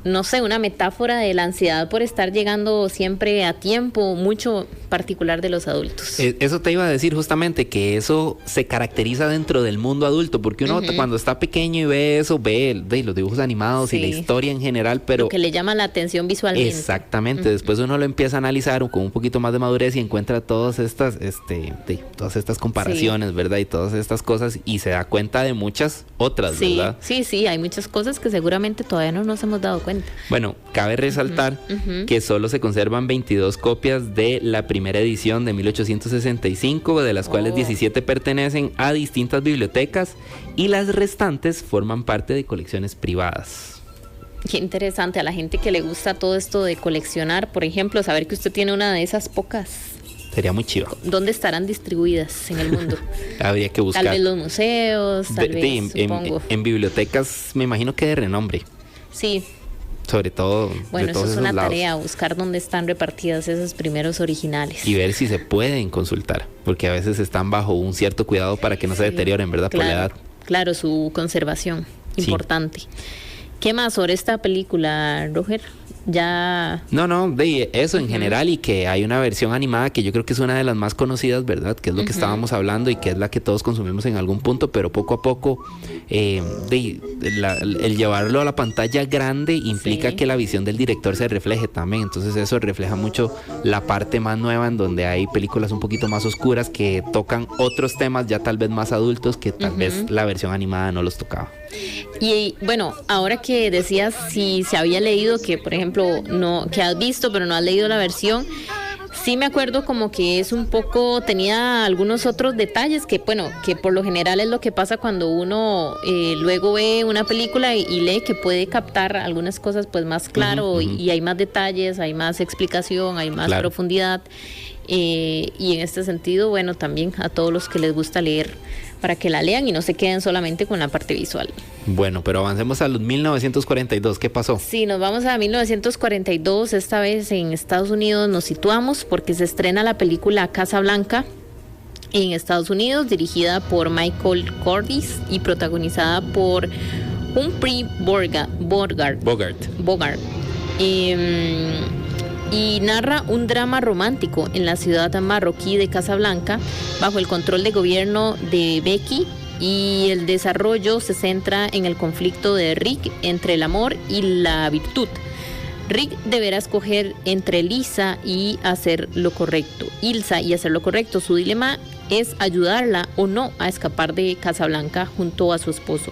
no sé, una metáfora de la ansiedad por estar llegando siempre a tiempo, mucho particular de los adultos. Eso te iba a decir justamente, que eso se caracteriza dentro del mundo adulto, porque uno cuando está pequeño y ve eso, ve los dibujos animados y la historia en general, pero... Lo que le llama la atención visualmente. Exactamente, después uno lo empieza a analizar con un poquito más de madurez y encuentra todas estas comparaciones, ¿verdad? Y todas estas cosas, y se da cuenta de muchas otras, ¿verdad? Sí, hay muchas cosas que seguramente todavía no nos hemos dado cuenta. Bueno, cabe resaltar que solo se conservan 22 copias de la primera edición de 1865, de las cuales 17 pertenecen a distintas bibliotecas y las restantes forman parte de colecciones privadas. Qué interesante, a la gente que le gusta todo esto de coleccionar, por ejemplo, saber que usted tiene una de esas pocas. Sería muy chido. ¿Dónde estarán distribuidas en el mundo? Habría que buscar. Tal vez los museos, tal vez, supongo. En bibliotecas, me imagino que de renombre. Sí. Sobre todo. Bueno, eso es una tarea, buscar dónde están repartidas esos primeros originales. Y ver si se pueden consultar, porque a veces están bajo un cierto cuidado para que no se deterioren, ¿verdad? Claro, por la edad. Claro, su conservación, importante. ¿Qué más sobre esta película, Roger? Ya... No, de eso en general, y que hay una versión animada que yo creo que es una de las más conocidas, ¿verdad? Que es lo que estábamos hablando y que es la que todos consumimos en algún punto, pero poco a poco el llevarlo a la pantalla grande implica que la visión del director se refleje también. Entonces eso refleja mucho la parte más nueva, en donde hay películas un poquito más oscuras que tocan otros temas ya tal vez más adultos que tal vez la versión animada no los tocaba. Y bueno, ahora que decías si se había leído, que por ejemplo no, que has visto pero no has leído la versión, sí me acuerdo como que es un poco, tenía algunos otros detalles que bueno, que por lo general es lo que pasa cuando uno luego ve una película y lee, que puede captar algunas cosas pues más claro y hay más detalles, hay más explicación, hay más profundidad. Y en este sentido, bueno, también a todos los que les gusta leer, para que la lean y no se queden solamente con la parte visual. Bueno, pero avancemos a los 1942. ¿Qué pasó? Sí, nos vamos a 1942. Esta vez en Estados Unidos nos situamos porque se estrena la película Casablanca en Estados Unidos, dirigida por Michael Curtiz y protagonizada por Humphrey Bogart. Y narra un drama romántico en la ciudad marroquí de Casablanca bajo el control de gobierno de Becky, y el desarrollo se centra en el conflicto de Rick entre el amor y la virtud. Rick deberá escoger entre Ilsa y hacer lo correcto. Su dilema es ayudarla o no a escapar de Casablanca junto a su esposo.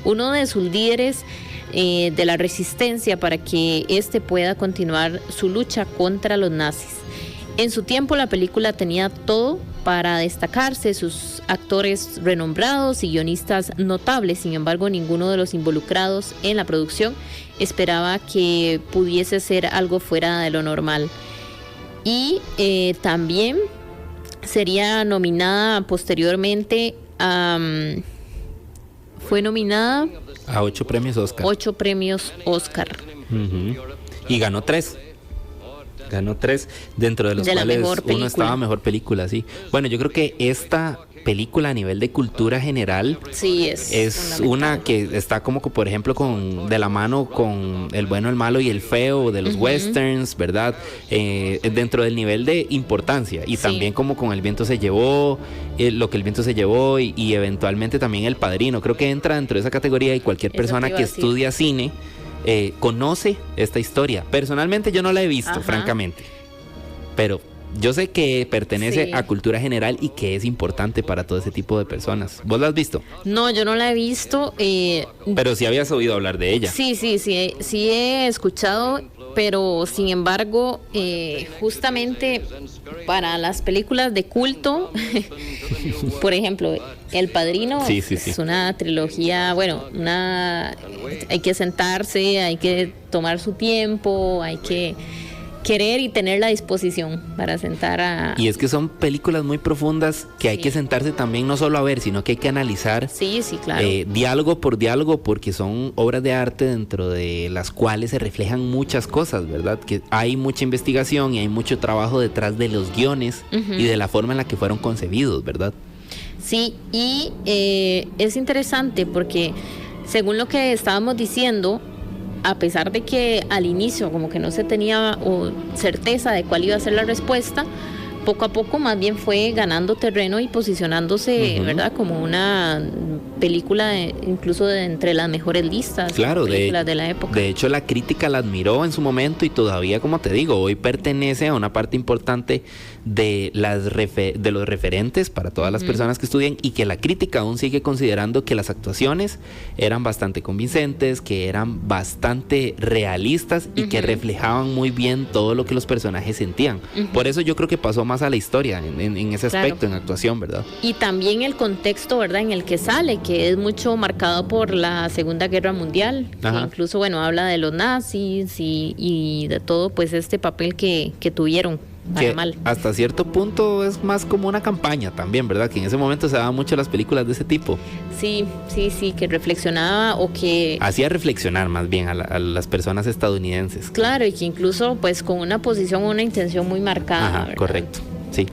Uno de sus líderes de la resistencia para que éste pueda continuar su lucha contra los nazis. En su tiempo la película tenía todo para destacarse, sus actores renombrados y guionistas notables. Sin embargo, ninguno de los involucrados en la producción esperaba que pudiese ser algo fuera de lo normal. Y también sería nominada posteriormente fue nominada a 8 premios Oscar. 8 premios Oscar. Y ganó 3. Ganó 3, dentro de los cuales uno estaba mejor película, sí. Bueno, yo creo que esta película a nivel de cultura general sí, es una que está como, por ejemplo, de la mano con El bueno, el malo y el feo de los westerns, ¿verdad? Dentro del nivel de importancia. Y también como con El viento se llevó, lo que el viento se llevó y eventualmente también El Padrino. Creo que entra dentro de esa categoría y cualquier persona que estudia cine conoce esta historia. Personalmente yo no la he visto, francamente, pero yo sé que pertenece a cultura general y que es importante para todo ese tipo de personas. ¿Vos la has visto? No, yo no la he visto. Pero sí habías oído hablar de ella. Sí he escuchado, pero sin embargo, justamente para las películas de culto, por ejemplo, El Padrino es una trilogía, bueno, hay que sentarse, hay que tomar su tiempo, hay que querer y tener la disposición para sentar a... Y es que son películas muy profundas que hay que sentarse también no solo a ver, sino que hay que analizar claro. Diálogo por diálogo, porque son obras de arte dentro de las cuales se reflejan muchas cosas, ¿verdad? Que hay mucha investigación y hay mucho trabajo detrás de los guiones y de la forma en la que fueron concebidos, ¿verdad? Sí, y es interesante porque según lo que estábamos diciendo, a pesar de que al inicio como que no se tenía certeza de cuál iba a ser la respuesta, poco a poco más bien fue ganando terreno y posicionándose, ¿verdad? Como una película incluso entre las mejores listas, claro, películas de la época. De hecho, la crítica la admiró en su momento y todavía, como te digo, hoy pertenece a una parte importante de los referentes para todas las personas que estudian, y que la crítica aún sigue considerando que las actuaciones eran bastante convincentes, que eran bastante realistas y que reflejaban muy bien todo lo que los personajes sentían. Por eso yo creo que pasó más a la historia en ese aspecto, en actuación, ¿verdad? Y también el contexto, ¿verdad?, en el que sale, que es mucho marcado por la Segunda Guerra Mundial, que incluso, bueno, habla de los nazis y de todo, pues este papel que tuvieron. Que mal. Hasta cierto punto es más como una campaña también, ¿verdad? Que en ese momento se daban mucho las películas de ese tipo. Sí, que reflexionaba o que... hacía reflexionar más bien a las personas estadounidenses. Claro, y que incluso pues con una posición o una intención muy marcada. ¿verdad? Correcto, sí.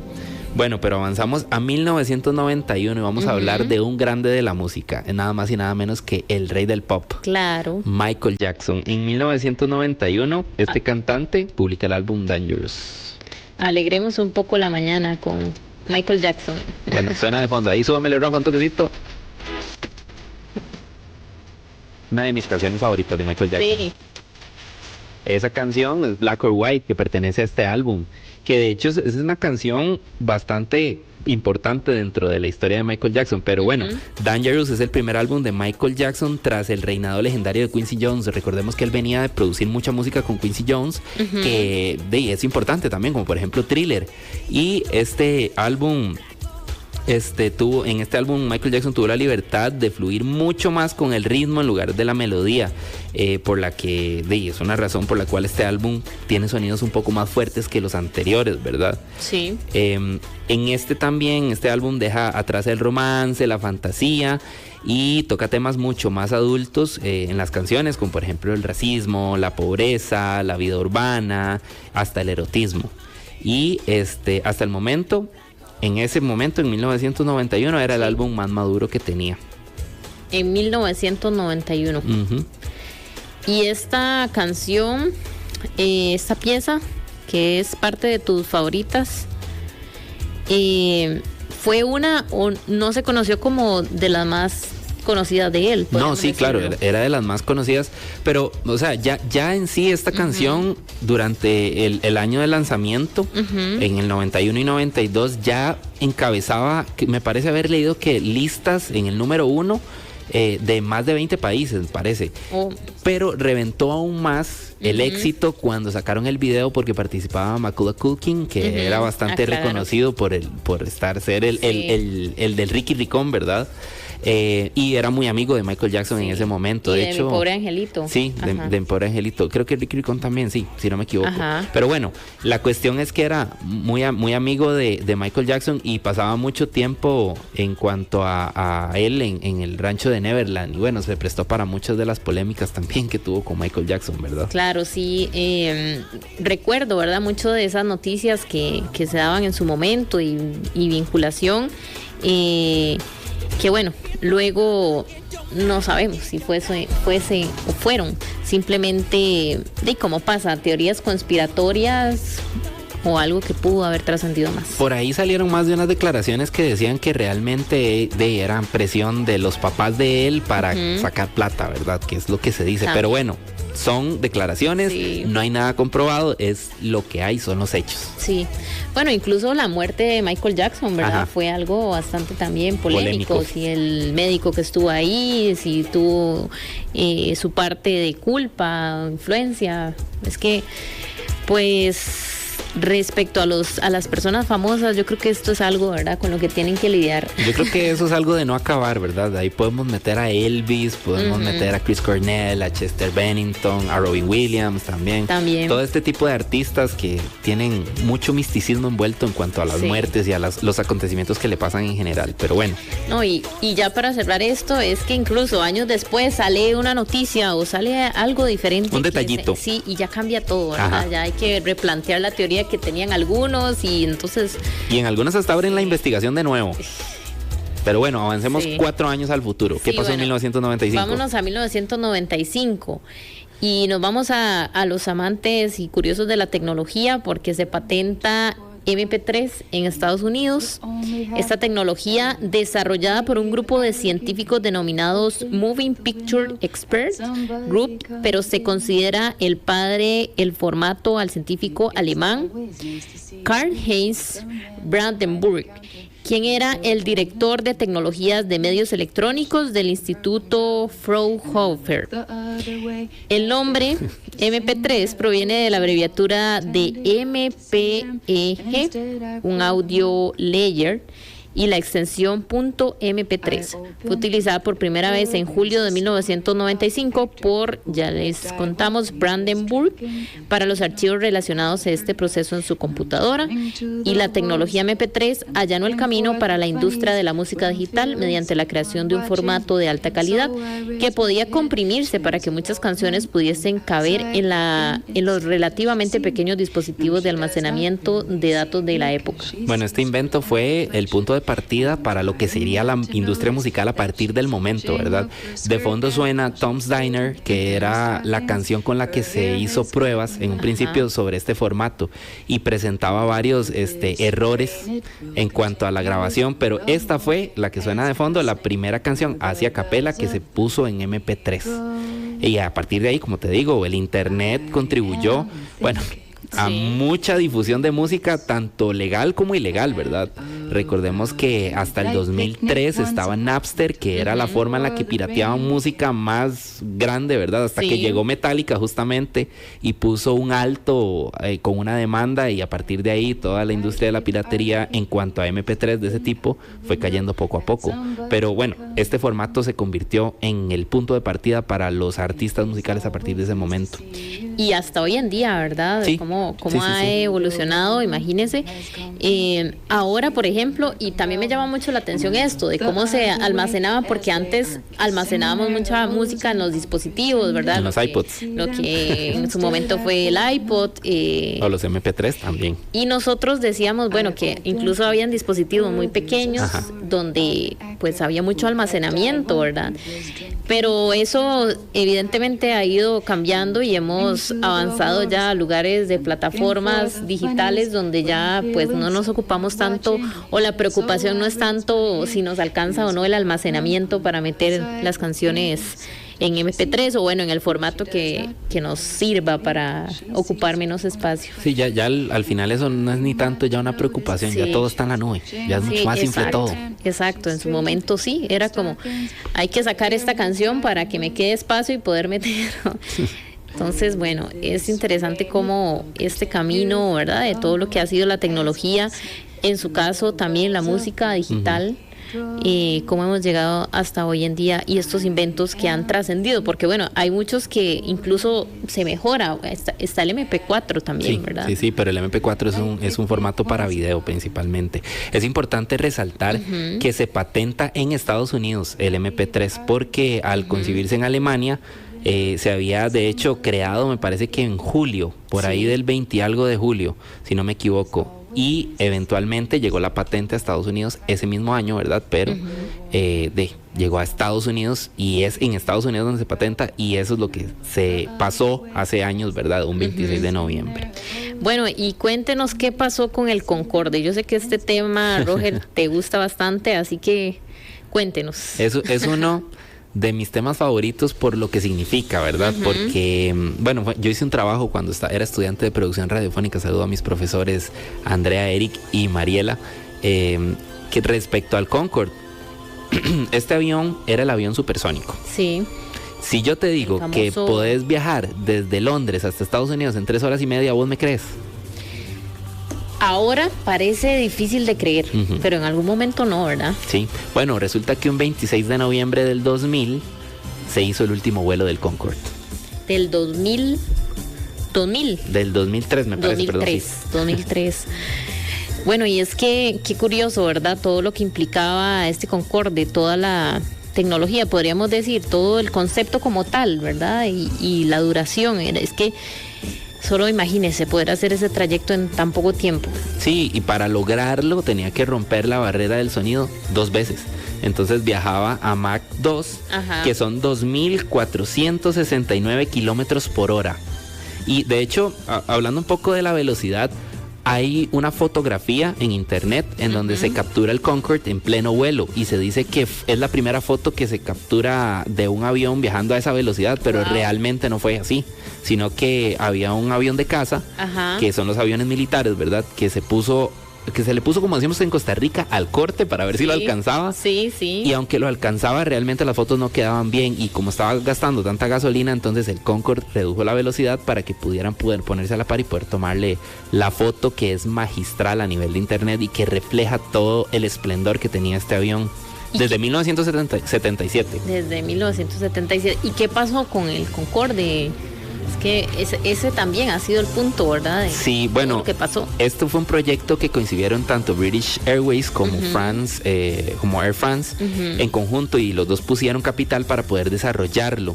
Bueno, pero avanzamos a 1991 y vamos a hablar de un grande de la música, nada más y nada menos que el rey del pop. Claro. Michael Jackson. En 1991, este cantante publica el álbum Dangerous. Alegremos un poco la mañana con Michael Jackson. Bueno, suena de fondo. Ahí súbamele, Ron, con un toquecito. Una de mis canciones favoritas de Michael Jackson. Sí. Esa canción es Black or White, que pertenece a este álbum. Que de hecho es una canción bastante importante dentro de la historia de Michael Jackson. Pero bueno, Dangerous es el primer álbum de Michael Jackson tras el reinado legendario de Quincy Jones. Recordemos que él venía de producir mucha música con Quincy Jones, que es importante también, como por ejemplo Thriller. Y este álbum... en este álbum Michael Jackson tuvo la libertad de fluir mucho más con el ritmo en lugar de la melodía, por la que es una razón por la cual este álbum tiene sonidos un poco más fuertes que los anteriores, ¿verdad? Sí. En este álbum deja atrás el romance, la fantasía, y toca temas mucho más adultos en las canciones, como por ejemplo el racismo, la pobreza, la vida urbana, hasta el erotismo. Y hasta el momento... En ese momento, en 1991, era el álbum más maduro que tenía. En 1991. Y esta canción, esta pieza, que es parte de tus favoritas, fue una, o no se conoció como de las más conocidas de él. No, sí, claro, era de las más conocidas, pero, o sea, ya en sí esta canción, durante el año de lanzamiento, en el 91 y 92, ya encabezaba, me parece haber leído que listas en el número 1 de más de 20 países, parece. Pero reventó aún más el éxito cuando sacaron el video, porque participaba Macaulay Culkin, que era bastante reconocido por ser el del Ricky Ricón, ¿verdad? Y era muy amigo de Michael Jackson en ese momento. Y de hecho, Mi Pobre Angelito. Sí, de Mi Pobre Angelito. Creo que Ricky Ricón también, sí, si no me equivoco. Pero bueno, la cuestión es que era muy amigo de Michael Jackson y pasaba mucho tiempo en cuanto a él en el rancho de Neverland. Y bueno, se prestó para muchas de las polémicas también que tuvo con Michael Jackson, ¿verdad? Claro, sí. Recuerdo, ¿verdad? Mucho de esas noticias que se daban en su momento y vinculación. Que bueno, luego no sabemos si fuese o fueron simplemente, de cómo pasa, teorías conspiratorias o algo que pudo haber trascendido más. Por ahí salieron más de unas declaraciones que decían que realmente eran presión de los papás de él para sacar plata, ¿verdad? Que es lo que se dice. También. Pero bueno, son declaraciones, no hay nada comprobado, es lo que hay, son los hechos. Sí, bueno, incluso la muerte de Michael Jackson, ¿verdad? Fue algo bastante también polémico. Si el médico que estuvo ahí, si tuvo su parte de culpa, influencia. Es que, pues, respecto a las personas famosas, yo creo que esto es algo, ¿verdad?, con lo que tienen que lidiar. Yo creo que eso es algo de no acabar, ¿verdad? Ahí podemos meter a Elvis, podemos meter a Chris Cornell, a Chester Bennington, a Robin Williams también. Todo este tipo de artistas que tienen mucho misticismo envuelto en cuanto a las muertes y a los acontecimientos que le pasan en general, pero bueno. No, y ya para cerrar esto, es que incluso años después sale una noticia o sale algo diferente. Un detallito. Sí, y ya cambia todo, ¿verdad? Ya hay que replantear la teoría que tenían algunos y entonces... Y en algunos hasta abren la investigación de nuevo. Pero bueno, avancemos 4 años al futuro. ¿Qué pasó en 1995? Vámonos a 1995 y nos vamos a los amantes y curiosos de la tecnología, porque se patenta MP3 en Estados Unidos. Esta tecnología, desarrollada por un grupo de científicos denominados Moving Picture Experts Group, pero se considera el formato al científico alemán Karl-Heinz Brandenburg, quien era el director de tecnologías de medios electrónicos del Instituto Fraunhofer. El nombre MP3 proviene de la abreviatura de MPEG, un audio layer, y la extensión .mp3. Fue utilizada por primera vez en julio de 1995 por, ya les contamos, Brandenburg, para los archivos relacionados a este proceso en su computadora, y la tecnología MP3 allanó el camino para la industria de la música digital mediante la creación de un formato de alta calidad que podía comprimirse para que muchas canciones pudiesen caber en los relativamente pequeños dispositivos de almacenamiento de datos de la época. Bueno, este invento fue el punto de partida para lo que sería la industria musical a partir del momento, ¿verdad? De fondo suena Tom's Diner, que era la canción con la que se hizo pruebas en un principio sobre este formato, y presentaba varios errores en cuanto a la grabación, pero esta fue la que suena de fondo, la primera canción hacia capela que se puso en MP3. Y a partir de ahí, como te digo, el internet contribuyó, bueno, a mucha difusión de música, tanto legal como ilegal, ¿verdad? Recordemos que hasta el 2003 estaba Napster, que era la forma en la que pirateaban música más grande, ¿verdad? Hasta que llegó Metallica justamente y puso un alto con una demanda, y a partir de ahí toda la industria de la piratería en cuanto a MP3 de ese tipo fue cayendo poco a poco. Pero bueno, este formato se convirtió en el punto de partida para los artistas musicales a partir de ese momento. Y hasta hoy en día, ¿verdad? Sí. ¿Cómo ha evolucionado? Imagínense. Ahora, por ejemplo, y también me llama mucho la atención esto, de cómo se almacenaba, porque antes almacenábamos mucha música en los dispositivos, ¿verdad? En los iPods. Lo que en su momento fue el iPod. O los MP3 también. Y nosotros decíamos, bueno, que incluso habían dispositivos muy pequeños donde pues había mucho almacenamiento, ¿verdad? Pero eso evidentemente ha ido cambiando y hemos avanzado ya a lugares de plataformas digitales donde ya pues no nos ocupamos tanto, o la preocupación no es tanto si nos alcanza o no el almacenamiento para meter las canciones en MP3 o bueno, en el formato que nos sirva para ocupar menos espacio. Sí, ya al final eso no es ni tanto ya una preocupación, Sí. ya todo está en la nube, ya es mucho más simple todo. Exacto, en su momento sí, era como, hay que sacar esta canción para que me quede espacio y poder meter. Entonces, bueno, es interesante cómo este camino, ¿verdad? De todo lo que ha sido la tecnología, en su caso también la música digital, cómo hemos llegado hasta hoy en día y estos inventos que han trascendido, porque bueno, hay muchos que incluso se mejora, está el MP4 también, Sí, ¿verdad? sí, pero el MP4 es un formato para video principalmente. Es importante resaltar que se patenta en Estados Unidos el MP3 porque al concebirse en Alemania se había de hecho creado, me parece que en julio, por ahí del 20 y algo de julio, si no me equivoco. Y eventualmente llegó la patente a Estados Unidos ese mismo año, ¿verdad? Pero llegó a Estados Unidos y es en Estados Unidos donde se patenta y eso es lo que se pasó hace años, ¿verdad? Un 26 de noviembre. Bueno, y cuéntenos qué pasó con el Concorde. Yo sé que este tema, Roger, te gusta bastante, así que cuéntenos. Eso es uno de mis temas favoritos por lo que significa, ¿verdad? Porque, bueno, yo hice un trabajo cuando era estudiante de producción radiofónica, saludo a mis profesores Andrea, Eric y Mariela, que respecto al Concorde, este avión era el avión supersónico. Sí. Si yo te digo que podés viajar desde Londres hasta Estados Unidos en 3 horas y media, ¿vos me crees? Ahora parece difícil de creer, pero en algún momento no, ¿verdad? Sí. Bueno, resulta que un 26 de noviembre del 2000 se hizo el último vuelo del Concorde. Del 2000. Del 2003, me parece, 2003, perdón. Sí. 2003. Bueno, y es que qué curioso, ¿verdad? Todo lo que implicaba este Concorde, toda la tecnología, podríamos decir, todo el concepto como tal, ¿verdad? Y la duración, es que solo imagínese poder hacer ese trayecto en tan poco tiempo. Sí, y para lograrlo tenía que romper la barrera del sonido 2 veces. Entonces viajaba a Mach 2, que son 2.469 kilómetros por hora. Y de hecho, hablando un poco de la velocidad, hay una fotografía en internet en donde se captura el Concorde en pleno vuelo y se dice que es la primera foto que se captura de un avión viajando a esa velocidad, pero realmente no fue así, sino que había un avión de caza, que son los aviones militares, ¿verdad? Que se le puso, como decimos en Costa Rica, al corte para ver si lo alcanzaba. Sí, sí. Y aunque lo alcanzaba, realmente las fotos no quedaban bien. Y como estaba gastando tanta gasolina, entonces el Concorde redujo la velocidad para que pudieran ponerse a la par y poder tomarle la foto que es magistral a nivel de internet y que refleja todo el esplendor que tenía este avión desde 1977. Desde 1977. ¿Y qué pasó con el Concorde? Es que ese también ha sido el punto, ¿verdad? Sí, bueno, lo que pasó. Esto fue un proyecto que coincidieron tanto British Airways como como Air France en conjunto y los dos pusieron capital para poder desarrollarlo.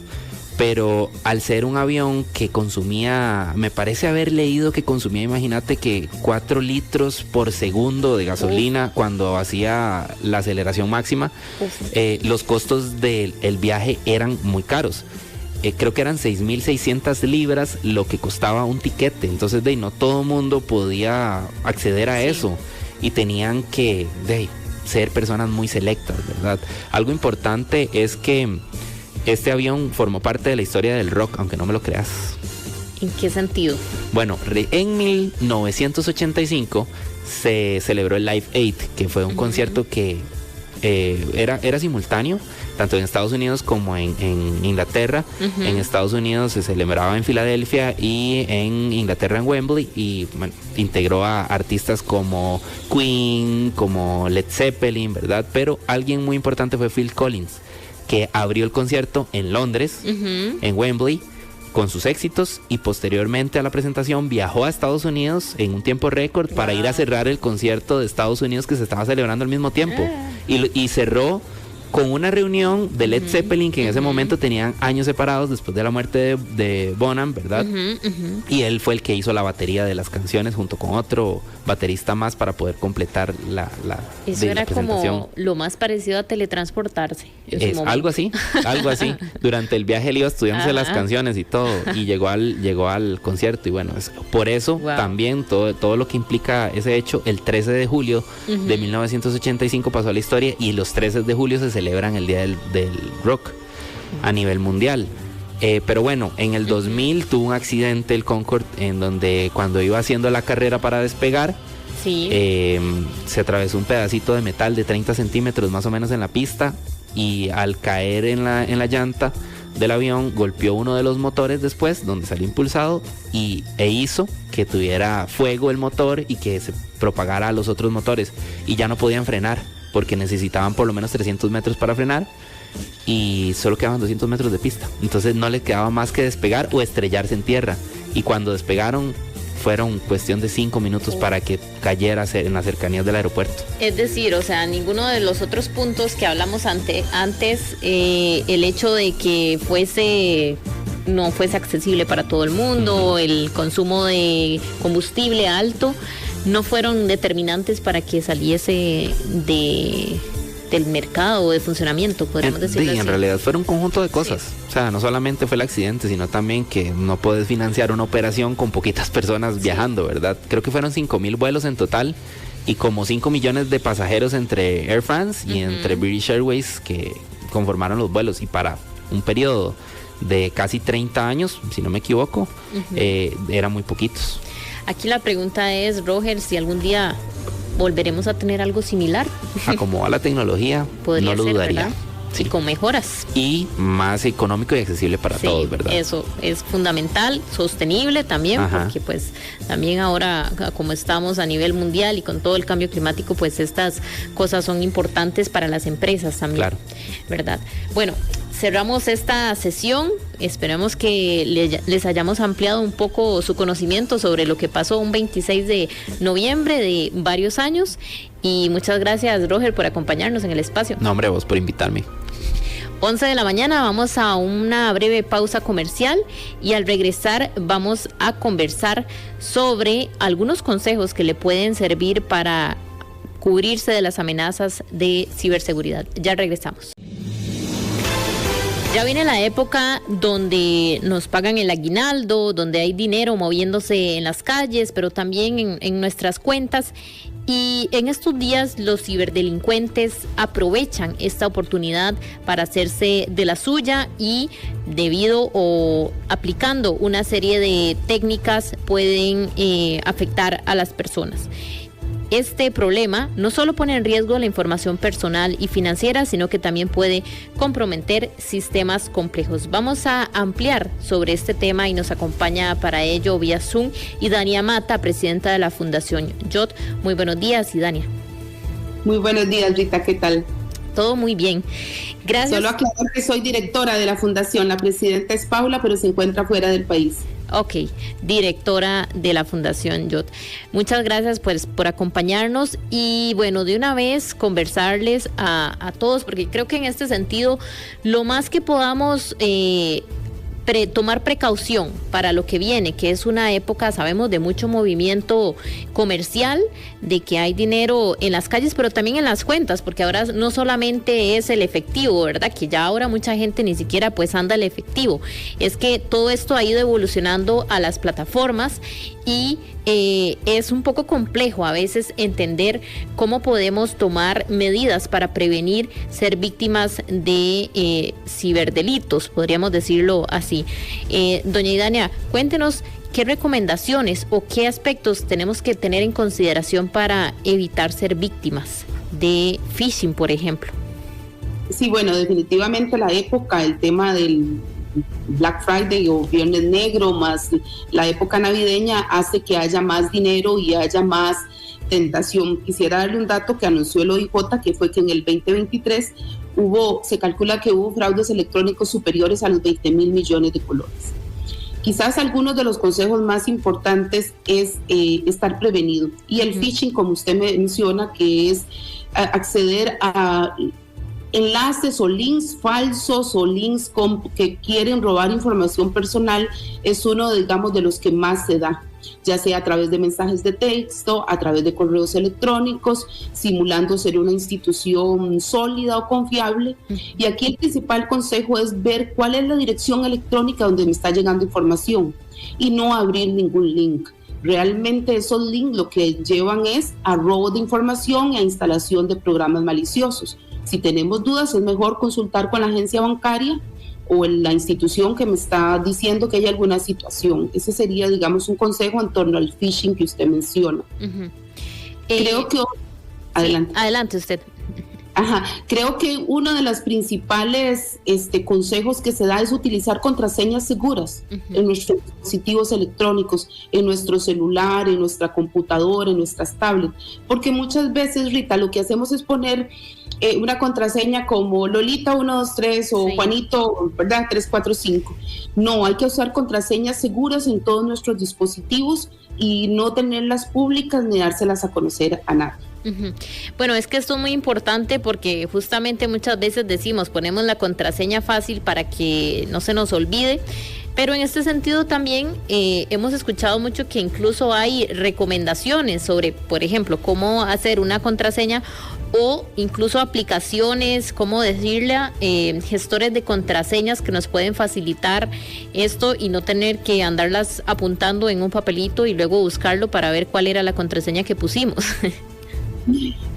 Pero al ser un avión que consumía, me parece haber leído que consumía, imagínate que 4 litros por segundo de gasolina cuando hacía la aceleración máxima, los costos del viaje eran muy caros. Creo que eran 6.600 libras lo que costaba un tiquete. Entonces, no todo el mundo podía acceder a eso. Y tenían que ser personas muy selectas, ¿verdad? Algo importante es que este avión formó parte de la historia del rock, aunque no me lo creas. ¿En qué sentido? Bueno, en 1985 se celebró el Live Aid, que fue un concierto que era simultáneo, tanto en Estados Unidos como en Inglaterra. En Estados Unidos se celebraba en Filadelfia y en Inglaterra en Wembley, y integró a artistas como Queen, como Led Zeppelin, ¿verdad? Pero alguien muy importante fue Phil Collins, que abrió el concierto en Londres, en Wembley, con sus éxitos, y posteriormente a la presentación viajó a Estados Unidos en un tiempo récord para ir a cerrar el concierto de Estados Unidos que se estaba celebrando al mismo tiempo. Y cerró con una reunión de Led Zeppelin, que en ese momento tenían años separados después de la muerte de Bonham, ¿verdad? Y él fue el que hizo la batería de las canciones junto con otro baterista más para poder completar la Eso era presentación. como lo más parecido a teletransportarse. Es algo así. Durante el viaje él iba estudiándose las canciones y todo, y llegó al concierto. Y bueno, por eso también todo lo que implica ese hecho, el 13 de julio de 1985 pasó a la historia, y los 13 de julio se celebran el Día del Rock. a nivel mundial. Pero bueno, en el 2000 tuvo un accidente el Concorde, en donde cuando iba haciendo la carrera para despegar, Sí. Se atravesó un pedacito de metal de 30 centímetros más o menos en la pista, y al caer en la llanta del avión golpeó uno de los motores después, donde salió impulsado, e hizo que tuviera fuego el motor y que se propagara a los otros motores, y ya no podían frenar porque necesitaban por lo menos 300 metros para frenar y solo quedaban 200 metros de pista. Entonces no les quedaba más que despegar o estrellarse en tierra, y cuando despegaron fueron cuestión de 5 minutos para que cayera en las cercanías del aeropuerto. Es decir, o sea, ninguno de los otros puntos que hablamos antes, el hecho de que no fuese accesible para todo el mundo, el consumo de combustible alto, no fueron determinantes para que saliese del mercado de funcionamiento, podríamos decirlo así. En realidad fueron un conjunto de cosas. Sí. O sea, no solamente fue el accidente, sino también que no puedes financiar una operación con poquitas personas viajando, ¿verdad? Creo que fueron 5,000 vuelos en total y como 5 millones de pasajeros entre Air France y entre British Airways que conformaron los vuelos, y para un periodo de casi 30 años, si no me equivoco, eran muy poquitos. Aquí la pregunta es, Roger, si algún día volveremos a tener algo similar. A como va la tecnología, no lo dudaría. Sí. Y con mejoras. Y más económico y accesible para todos, ¿verdad? Eso es fundamental, sostenible también, porque pues también ahora como estamos a nivel mundial y con todo el cambio climático, pues estas cosas son importantes para las empresas también. Claro. ¿Verdad? Bueno, cerramos esta sesión. Esperemos que les hayamos ampliado un poco su conocimiento sobre lo que pasó un 26 de noviembre de varios años. Y muchas gracias, Roger, por acompañarnos en el espacio. No, hombre, vos por invitarme. 11 de la mañana, vamos a una breve pausa comercial y al regresar vamos a conversar sobre algunos consejos que le pueden servir para cubrirse de las amenazas de ciberseguridad. Ya regresamos. Ya viene la época donde nos pagan el aguinaldo, donde hay dinero moviéndose en las calles, pero también en nuestras cuentas. Y en estos días los ciberdelincuentes aprovechan esta oportunidad para hacerse de la suya y debido o aplicando una serie de técnicas pueden afectar a las personas. Este problema no solo pone en riesgo la información personal y financiera, sino que también puede comprometer sistemas complejos. Vamos a ampliar sobre este tema y nos acompaña para ello vía Zoom Idania Mata, presidenta de la Fundación YOT. Muy buenos días, Idania. Muy buenos días, Rita, ¿qué tal? Todo muy bien. Gracias. Solo aclarar que soy directora de la Fundación, la presidenta es Paula, pero se encuentra fuera del país. Ok, directora de la Fundación YOT. Muchas gracias pues por acompañarnos y bueno, de una vez conversarles a todos, porque creo que en este sentido lo más que podamos tomar precaución para lo que viene, que es una época, sabemos, de mucho movimiento comercial, de que hay dinero en las calles, pero también en las cuentas, porque ahora no solamente es el efectivo, ¿verdad? Que ya ahora mucha gente ni siquiera pues anda el efectivo. Es que todo esto ha ido evolucionando a las plataformas y es un poco complejo a veces entender cómo podemos tomar medidas para prevenir ser víctimas de ciberdelitos, podríamos decirlo así. Doña Idania, cuéntenos qué recomendaciones o qué aspectos tenemos que tener en consideración para evitar ser víctimas de phishing, por ejemplo. Sí, bueno, definitivamente la época, el tema del Black Friday o Viernes Negro más la época navideña hace que haya más dinero y haya más tentación. Quisiera darle un dato que anunció el OIJ, que fue que en el 2023 se calcula que hubo fraudes electrónicos superiores a los 20,000 millones de colones. Quizás algunos de los consejos más importantes es estar prevenido. Y el phishing, como usted menciona, que es acceder a enlaces o links falsos o links que quieren robar información personal, es uno, digamos, de los que más se da, ya sea a través de mensajes de texto, a través de correos electrónicos, simulando ser una institución sólida o confiable. Y aquí el principal consejo es ver cuál es la dirección electrónica donde me está llegando información y no abrir ningún link. Realmente esos links lo que llevan es a robo de información e a instalación de programas maliciosos. Si tenemos dudas, es mejor consultar con la agencia bancaria o la institución que me está diciendo que hay alguna situación. Ese sería, digamos, un consejo en torno al phishing que usted menciona. Creo que... Adelante. Sí, adelante usted. Ajá, creo que uno de los principales consejos que se da es utilizar contraseñas seguras en nuestros dispositivos electrónicos, en nuestro celular, en nuestra computadora, en nuestras tablets, porque muchas veces, Rita, lo que hacemos es poner una contraseña como Lolita 123 o Juanito, ¿verdad? 345. No, hay que usar contraseñas seguras en todos nuestros dispositivos y no tenerlas públicas ni dárselas a conocer a nadie. Bueno, es que esto es muy importante porque justamente muchas veces decimos, ponemos la contraseña fácil para que no se nos olvide, pero en este sentido también hemos escuchado mucho que incluso hay recomendaciones sobre, por ejemplo, cómo hacer una contraseña o incluso aplicaciones, cómo decirle, gestores de contraseñas que nos pueden facilitar esto y no tener que andarlas apuntando en un papelito y luego buscarlo para ver cuál era la contraseña que pusimos.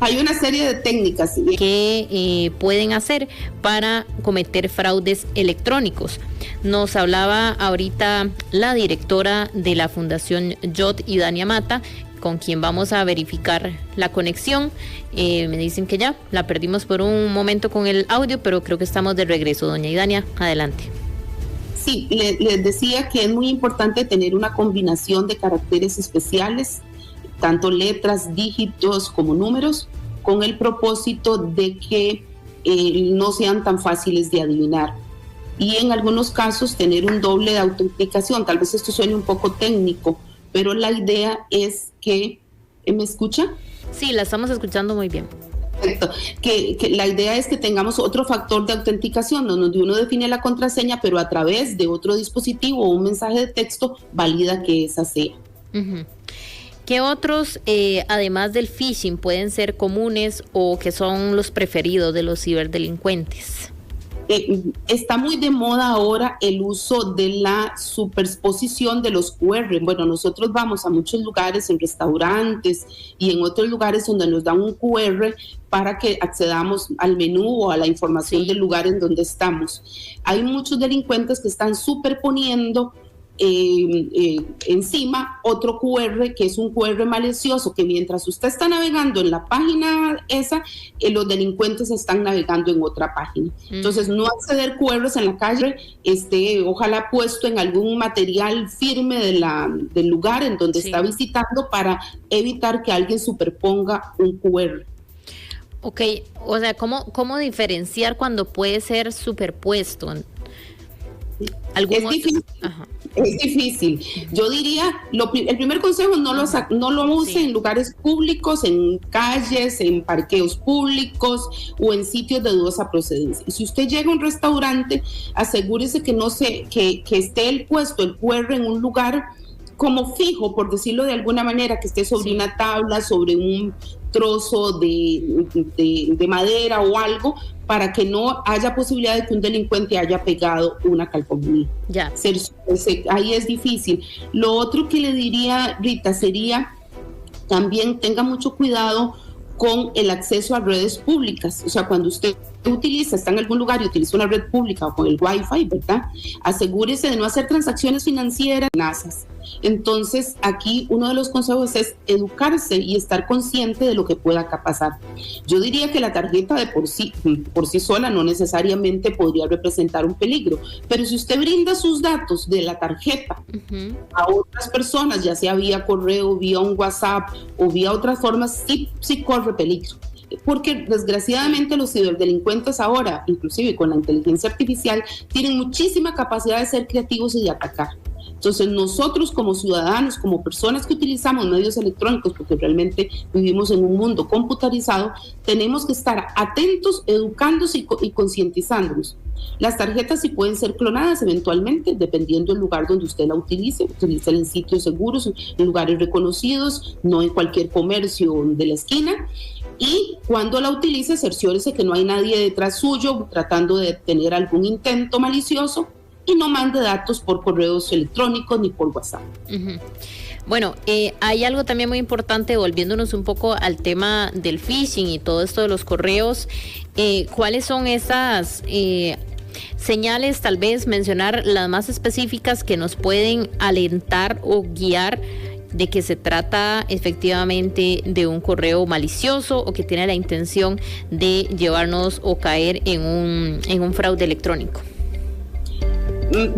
Hay una serie de técnicas que pueden hacer para cometer fraudes electrónicos. Nos hablaba ahorita la directora de la Fundación YOT, Idania Mata, con quien vamos a verificar la conexión. Me dicen que ya la perdimos por un momento con el audio, pero creo que estamos de regreso. Doña Idania, adelante. Sí, les decía que es muy importante tener una combinación de caracteres especiales, tanto letras, dígitos como números, con el propósito de que no sean tan fáciles de adivinar. Y en algunos casos tener un doble de autenticación. Tal vez esto suene un poco técnico, pero la idea es que... ¿Me escucha? Sí, la estamos escuchando muy bien. Perfecto. Que la idea es que tengamos otro factor de autenticación, donde uno define la contraseña, pero a través de otro dispositivo o un mensaje de texto valida que esa sea. ¿Qué otros, además del phishing, pueden ser comunes o que son los preferidos de los ciberdelincuentes? Está muy de moda ahora el uso de la superposición de los QR. Bueno, nosotros vamos a muchos lugares, en restaurantes y en otros lugares donde nos dan un QR para que accedamos al menú o a la información del lugar en donde estamos. Hay muchos delincuentes que están superponiendo encima otro QR, que es un QR malicioso, que mientras usted está navegando en la página esa, los delincuentes están navegando en otra página. Entonces, no acceder QRs en la calle, ojalá puesto en algún material firme del lugar en donde está visitando, para evitar que alguien superponga un QR. Ok, o sea, ¿cómo diferenciar cuando puede ser superpuesto? Es difícil. Es difícil. Yo diría, el primer consejo, no lo use en lugares públicos, en calles, en parqueos públicos o en sitios de dudosa procedencia. Y si usted llega a un restaurante, asegúrese que esté el QR en un lugar como fijo, por decirlo de alguna manera, que esté sobre una tabla, sobre un trozo de madera o algo, para que no haya posibilidad de que un delincuente haya pegado una calcomanía. Ahí es difícil. Lo otro que le diría, Rita, sería también tenga mucho cuidado con el acceso a redes públicas. O sea, cuando usted está en algún lugar y utiliza una red pública o con el Wi-Fi, ¿verdad? Asegúrese de no hacer transacciones financieras amenazas. Entonces, aquí uno de los consejos es educarse y estar consciente de lo que pueda pasar. Yo diría que la tarjeta de por sí sola no necesariamente podría representar un peligro, pero si usted brinda sus datos de la tarjeta a otras personas, ya sea vía correo, vía un WhatsApp o vía otras formas, sí corre peligro. Porque desgraciadamente los ciberdelincuentes ahora, inclusive con la inteligencia artificial, tienen muchísima capacidad de ser creativos y de atacar. Entonces nosotros como ciudadanos, como personas que utilizamos medios electrónicos, porque realmente vivimos en un mundo computarizado, tenemos que estar atentos, educándose y concientizándonos. Las tarjetas sí pueden ser clonadas eventualmente, dependiendo del lugar donde usted la utilice. Utilícela en sitios seguros, en lugares reconocidos, no en cualquier comercio de la esquina. Y cuando la utilice, cerciórese que no hay nadie detrás suyo tratando de tener algún intento malicioso, y no mande datos por correos electrónicos ni por WhatsApp. Bueno, hay algo también muy importante, volviéndonos un poco al tema del phishing y todo esto de los correos. ¿Cuáles son esas señales, tal vez mencionar las más específicas que nos pueden alentar o guiar de que se trata efectivamente de un correo malicioso o que tiene la intención de llevarnos o caer en un fraude electrónico?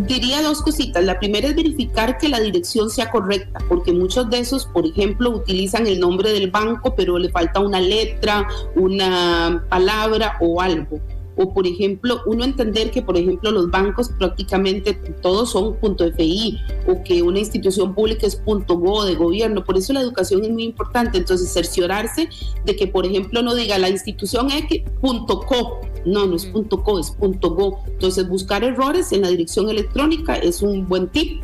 Diría dos cositas. La primera es verificar que la dirección sea correcta, porque muchos de esos, por ejemplo, utilizan el nombre del banco, pero le falta una letra, una palabra o algo. O, por ejemplo, uno entender que, por ejemplo, los bancos prácticamente todos son .fi, o que una institución pública es .go de gobierno. Por eso la educación es muy importante. Entonces, cerciorarse de que, por ejemplo, no diga la institución X .co. No es .co, es .go. Entonces, buscar errores en la dirección electrónica es un buen tip.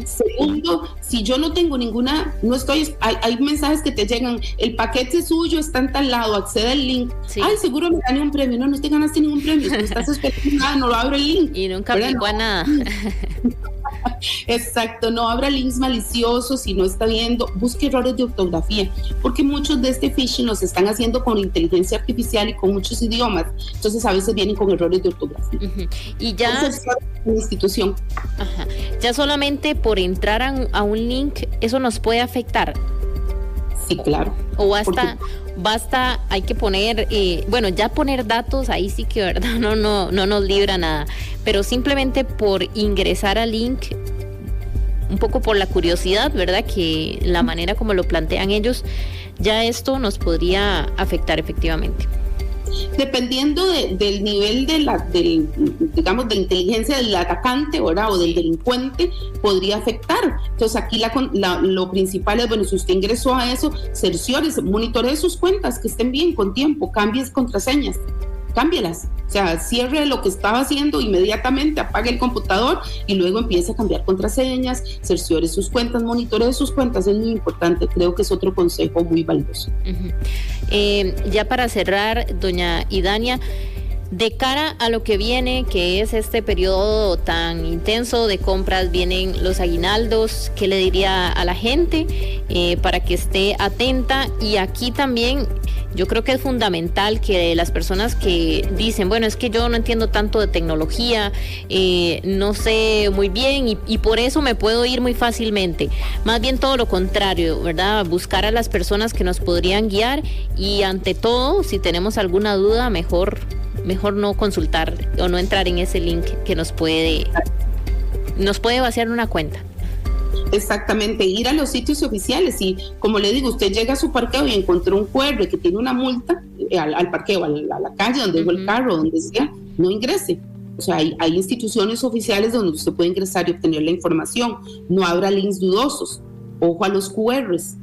Segundo, si yo no tengo ninguna, hay mensajes que te llegan, el paquete suyo está en tal lado, accede al link. Sí. Ay, seguro me gané un premio. No te ganaste ningún premio, no estás esperando nada, no lo abro el link. Y nunca aplicó a nada. Exacto, no abra links maliciosos si no está viendo, busque errores de ortografía, porque muchos de este phishing los están haciendo con inteligencia artificial y con muchos idiomas, entonces a veces vienen con errores de ortografía. Y ya entonces, una institución. Ya solamente por entrar a un link, eso nos puede afectar. Sí, claro. O basta, hay que poner, ya poner datos, ahí sí que verdad no nos libra nada, pero simplemente por ingresar al link, un poco por la curiosidad, verdad, que la manera como lo plantean ellos, ya esto nos podría afectar efectivamente. Dependiendo del nivel de de inteligencia del atacante, ¿verdad? O del delincuente, podría afectar. Entonces aquí lo principal es, bueno, si usted ingresó a eso, cerciores, monitoree sus cuentas, que estén bien con tiempo, cambie contraseñas, cámbielas. O sea, cierre lo que estaba haciendo inmediatamente, apague el computador y luego empiece a cambiar contraseñas, cerciore sus cuentas, monitoree sus cuentas, es muy importante. Creo que es otro consejo muy valioso. Ya para cerrar, doña Idania, de cara a lo que viene, que es este periodo tan intenso de compras, vienen los aguinaldos, ¿qué le diría a la gente para que esté atenta? Y aquí también yo creo que es fundamental que las personas que dicen, bueno, es que yo no entiendo tanto de tecnología, no sé muy bien y por eso me puedo ir muy fácilmente. Más bien todo lo contrario, ¿verdad? Buscar a las personas que nos podrían guiar y ante todo, si tenemos alguna duda, mejor no consultar o no entrar en ese link que nos puede vaciar una cuenta. Exactamente, ir a los sitios oficiales y, como le digo, usted llega a su parqueo y encontró un QR que tiene una multa al parqueo, a la calle donde dejó el carro, donde sea, no ingrese. O sea, hay instituciones oficiales donde usted puede ingresar y obtener la información. No abra links dudosos. Ojo a los QRs.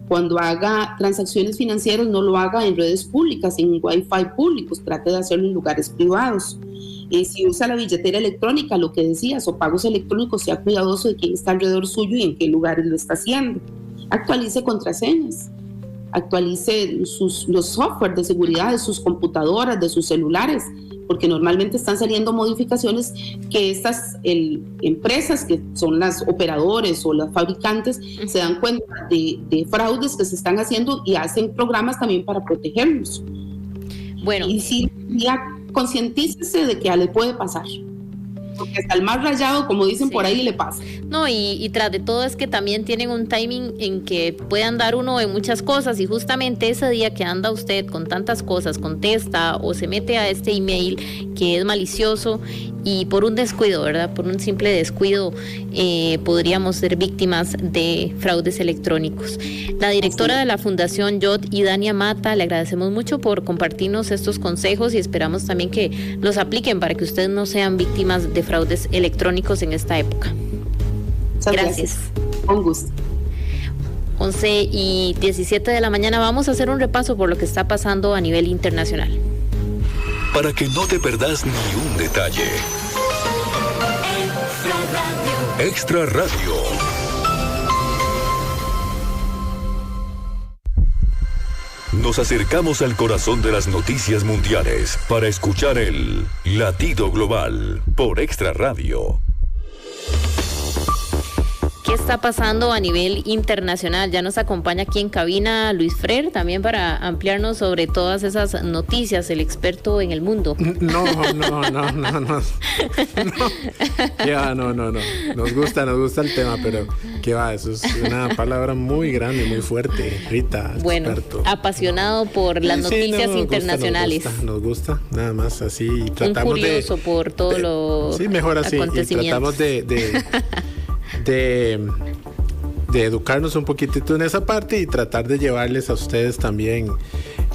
Cuando haga transacciones financieras, no lo haga en redes públicas, en Wi-Fi públicos. Trate de hacerlo en lugares privados. Si usa la billetera electrónica, lo que decías, o pagos electrónicos, sea cuidadoso de quién está alrededor suyo y en qué lugares lo está haciendo. Actualice contraseñas. Actualice los software de seguridad de sus computadoras, de sus celulares, porque normalmente están saliendo modificaciones que estas empresas, que son las operadores o las fabricantes, se dan cuenta de fraudes que se están haciendo y hacen programas también para protegernos. Bueno. Y si ya concientícese de que ya le puede pasar. Porque hasta el más rayado, como dicen por ahí, le pasa. No, y tras de todo es que también tienen un timing en que puede andar uno en muchas cosas y justamente ese día que anda usted con tantas cosas, contesta o se mete a este email que es malicioso y por un descuido, ¿verdad? Por un simple descuido podríamos ser víctimas de fraudes electrónicos. La directora de la Fundación YOT, Idania Mata, le agradecemos mucho por compartirnos estos consejos y esperamos también que los apliquen para que ustedes no sean víctimas de fraudes electrónicos en esta época. Muchas gracias. Con gusto. 11:17 de la mañana. Vamos a hacer un repaso por lo que está pasando a nivel internacional. Para que no te perdas ni un detalle. Extra Radio. Nos acercamos al corazón de las noticias mundiales para escuchar el Latido Global por Extra Radio. ¿Qué está pasando a nivel internacional? Ya nos acompaña aquí en cabina Luis Frer, también para ampliarnos sobre todas esas noticias, el experto en el mundo. No. Ya, no. Nos gusta el tema, pero ¿qué va? Eso es una palabra muy grande, muy fuerte, Rita. Bueno, experto. Apasionado por las noticias internacionales. Nos gusta, nada más así. Tratamos un curioso por todo lo sí, mejor así. Y tratamos de educarnos un poquitito en esa parte y tratar de llevarles a ustedes también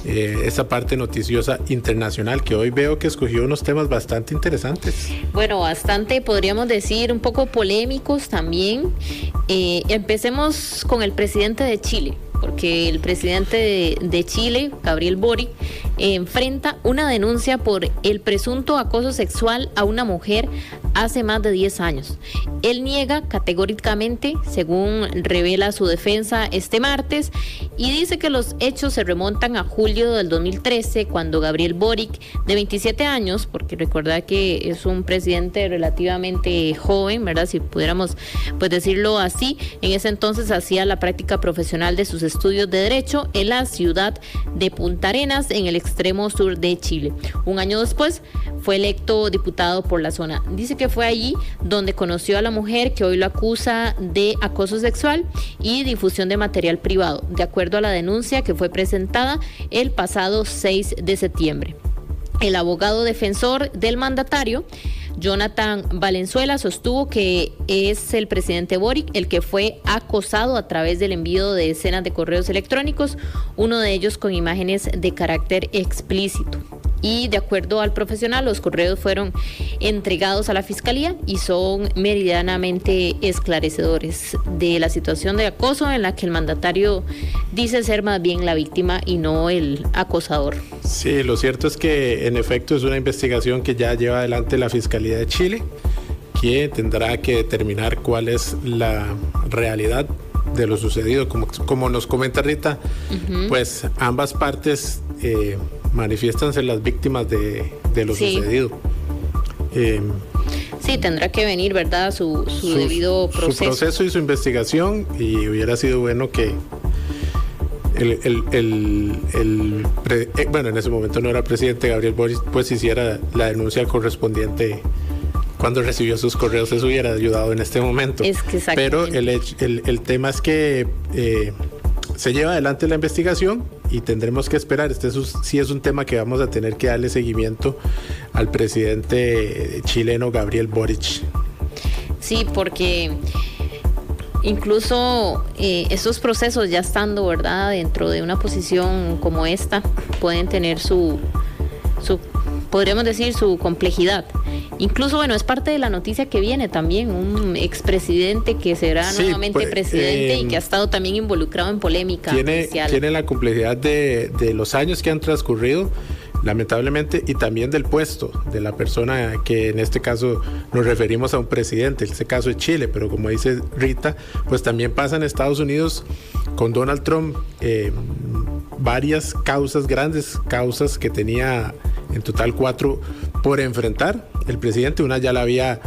esa parte noticiosa internacional, que hoy veo que escogió unos temas bastante interesantes. Bueno, bastante, podríamos decir, un poco polémicos también. Empecemos con el presidente de Chile, porque el presidente de Chile, Gabriel Boric, enfrenta una denuncia por el presunto acoso sexual a una mujer hace más de 10 años. Él niega categóricamente, según revela su defensa este martes, y dice que los hechos se remontan a julio del 2013, cuando Gabriel Boric, de 27 años, porque recordad que es un presidente relativamente joven, ¿verdad? Si pudiéramos pues decirlo así, en ese entonces hacía la práctica profesional de sus estudios de Derecho en la ciudad de Punta Arenas, en el extremo sur de Chile. Un año después fue electo diputado por la zona. Dice que fue allí donde conoció a la mujer que hoy lo acusa de acoso sexual y difusión de material privado, de acuerdo a la denuncia que fue presentada el pasado 6 de septiembre. El abogado defensor del mandatario, Jonathan Valenzuela, sostuvo que es el presidente Boric el que fue acosado a través del envío de decenas de correos electrónicos, uno de ellos con imágenes de carácter explícito. Y de acuerdo al profesional, los correos fueron entregados a la fiscalía y son meridianamente esclarecedores de la situación de acoso en la que el mandatario dice ser más bien la víctima y no el acosador. Sí, lo cierto es que en efecto es una investigación que ya lleva adelante la Fiscalía de Chile, que tendrá que determinar cuál es la realidad de lo sucedido. Como nos comenta Rita, pues ambas partes manifiestan ser las víctimas de lo sucedido. Sí, tendrá que venir, ¿verdad? Su debido proceso. Su proceso y su investigación, y hubiera sido bueno que bueno, en ese momento no era presidente Gabriel Boric, pues hiciera la denuncia correspondiente cuando recibió sus correos. Eso hubiera ayudado en este momento. Es que pero el tema es que se lleva adelante la investigación y tendremos que esperar. Sí es un tema que vamos a tener que darle seguimiento al presidente chileno Gabriel Boric. Sí, porque incluso estos procesos, ya estando, ¿verdad?, dentro de una posición como esta, pueden tener su podríamos decir, su complejidad. Incluso, bueno, es parte de la noticia que viene también, un expresidente que será nuevamente presidente y que ha estado también involucrado en polémica. Tiene la complejidad de los años que han transcurrido, lamentablemente, y también del puesto de la persona, que en este caso nos referimos a un presidente, en este caso es Chile, pero como dice Rita, pues también pasa en Estados Unidos con Donald Trump, varias grandes causas que tenía, en total 4 por enfrentar. El presidente, una ya la había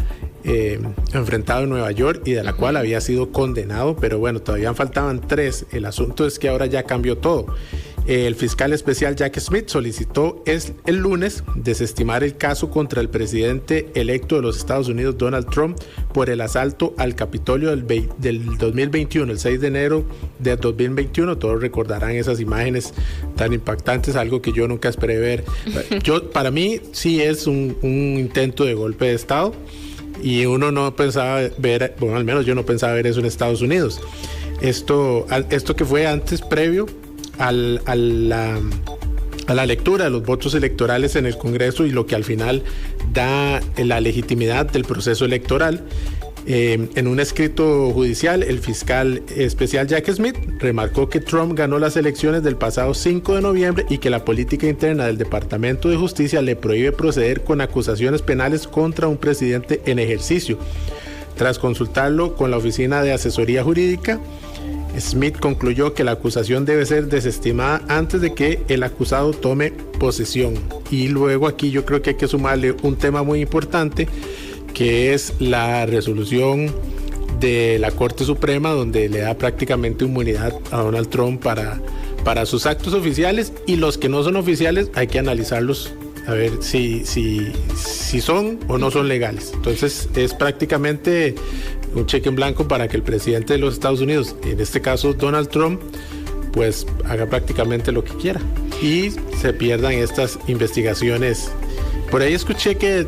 enfrentado en Nueva York y de la cual había sido condenado, pero bueno, todavía faltaban 3. El asunto es que ahora ya cambió todo. El fiscal especial Jack Smith solicitó el lunes desestimar el caso contra el presidente electo de los Estados Unidos, Donald Trump, por el asalto al Capitolio del 2021, el 6 de enero de 2021. Todos recordarán esas imágenes tan impactantes, algo que yo nunca esperé ver. Para mí sí es un intento de golpe de Estado, y uno no pensaba ver, bueno, al menos yo no pensaba ver eso en Estados Unidos. Esto que fue antes, previo a la lectura de los votos electorales en el Congreso, y lo que al final da la legitimidad del proceso electoral. En un escrito judicial, el fiscal especial Jack Smith remarcó que Trump ganó las elecciones del pasado 5 de noviembre y que la política interna del Departamento de Justicia le prohíbe proceder con acusaciones penales contra un presidente en ejercicio. Tras consultarlo con la Oficina de Asesoría Jurídica, Smith concluyó que la acusación debe ser desestimada antes de que el acusado tome posesión. Y luego aquí yo creo que hay que sumarle un tema muy importante, que es la resolución de la Corte Suprema, donde le da prácticamente inmunidad a Donald Trump para sus actos oficiales, y los que no son oficiales hay que analizarlos a ver si son o no son legales. Entonces es prácticamente un cheque en blanco para que el presidente de los Estados Unidos, en este caso Donald Trump, pues haga prácticamente lo que quiera y se pierdan estas investigaciones. Por ahí escuché que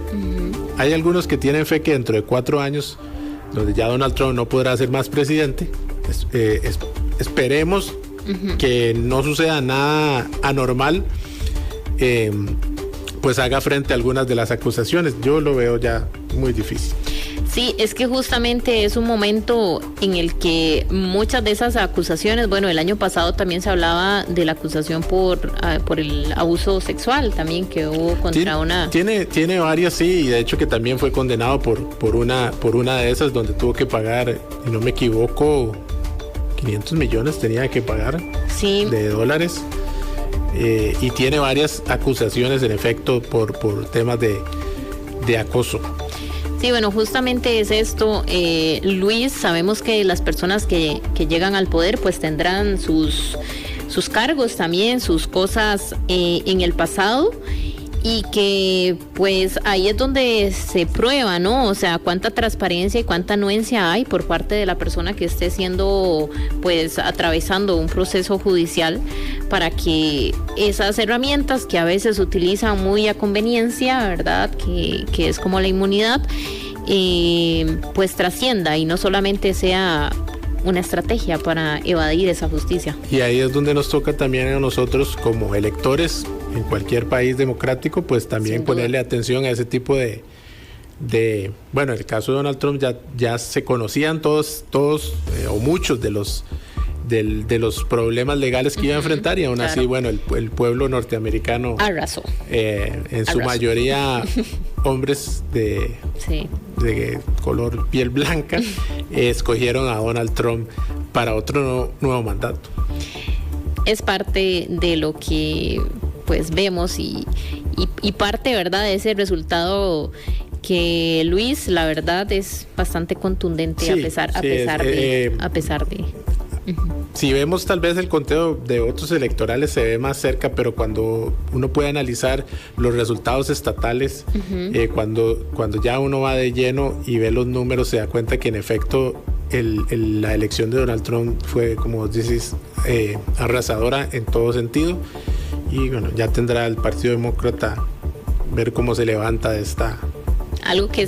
hay algunos que tienen fe que dentro de 4 años, donde ya Donald Trump no podrá ser más presidente, esperemos que no suceda nada anormal, pues haga frente a algunas de las acusaciones. Yo lo veo ya muy difícil. Sí, es que justamente es un momento en el que muchas de esas acusaciones, bueno, el año pasado también se hablaba de la acusación por el abuso sexual también que hubo contra una... Tiene varias, sí, y de hecho que también fue condenado por una de esas donde tuvo que pagar, si no me equivoco, 500 millones tenía que pagar de dólares. Y tiene varias acusaciones en efecto por temas de acoso. Sí, bueno, justamente es esto, Luis. Sabemos que las personas que llegan al poder pues tendrán sus cargos también, sus cosas en el pasado, y que pues ahí es donde se prueba, ¿no? O sea, cuánta transparencia y cuánta anuencia hay por parte de la persona que esté siendo, pues, atravesando un proceso judicial, para que esas herramientas que a veces utilizan muy a conveniencia, ¿verdad? Que es como la inmunidad, pues trascienda y no solamente sea una estrategia para evadir esa justicia. Y ahí es donde nos toca también a nosotros como electores en cualquier país democrático, pues también ponerle atención a ese tipo de bueno, en el caso de Donald Trump ya se conocían todos o muchos de los problemas legales que iba a enfrentar, y aún así, bueno, el pueblo norteamericano arrasó. En su mayoría hombres de color piel blanca, escogieron a Donald Trump para otro nuevo mandato. Es parte de lo que pues vemos y parte, ¿verdad?, de ese resultado que, Luis, la verdad es bastante contundente, sí, a pesar de Si vemos tal vez el conteo de votos electorales se ve más cerca, pero cuando uno puede analizar los resultados estatales, cuando ya uno va de lleno y ve los números, se da cuenta que en efecto la elección de Donald Trump fue, como dices, arrasadora en todo sentido. Y bueno, ya tendrá el Partido Demócrata ver cómo se levanta de esta... Algo que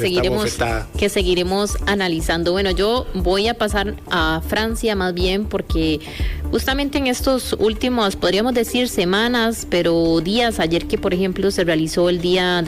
seguiremos analizando. Bueno, yo voy a pasar a Francia más bien, porque justamente en estos últimos, podríamos decir semanas, pero días, ayer que por ejemplo se realizó el día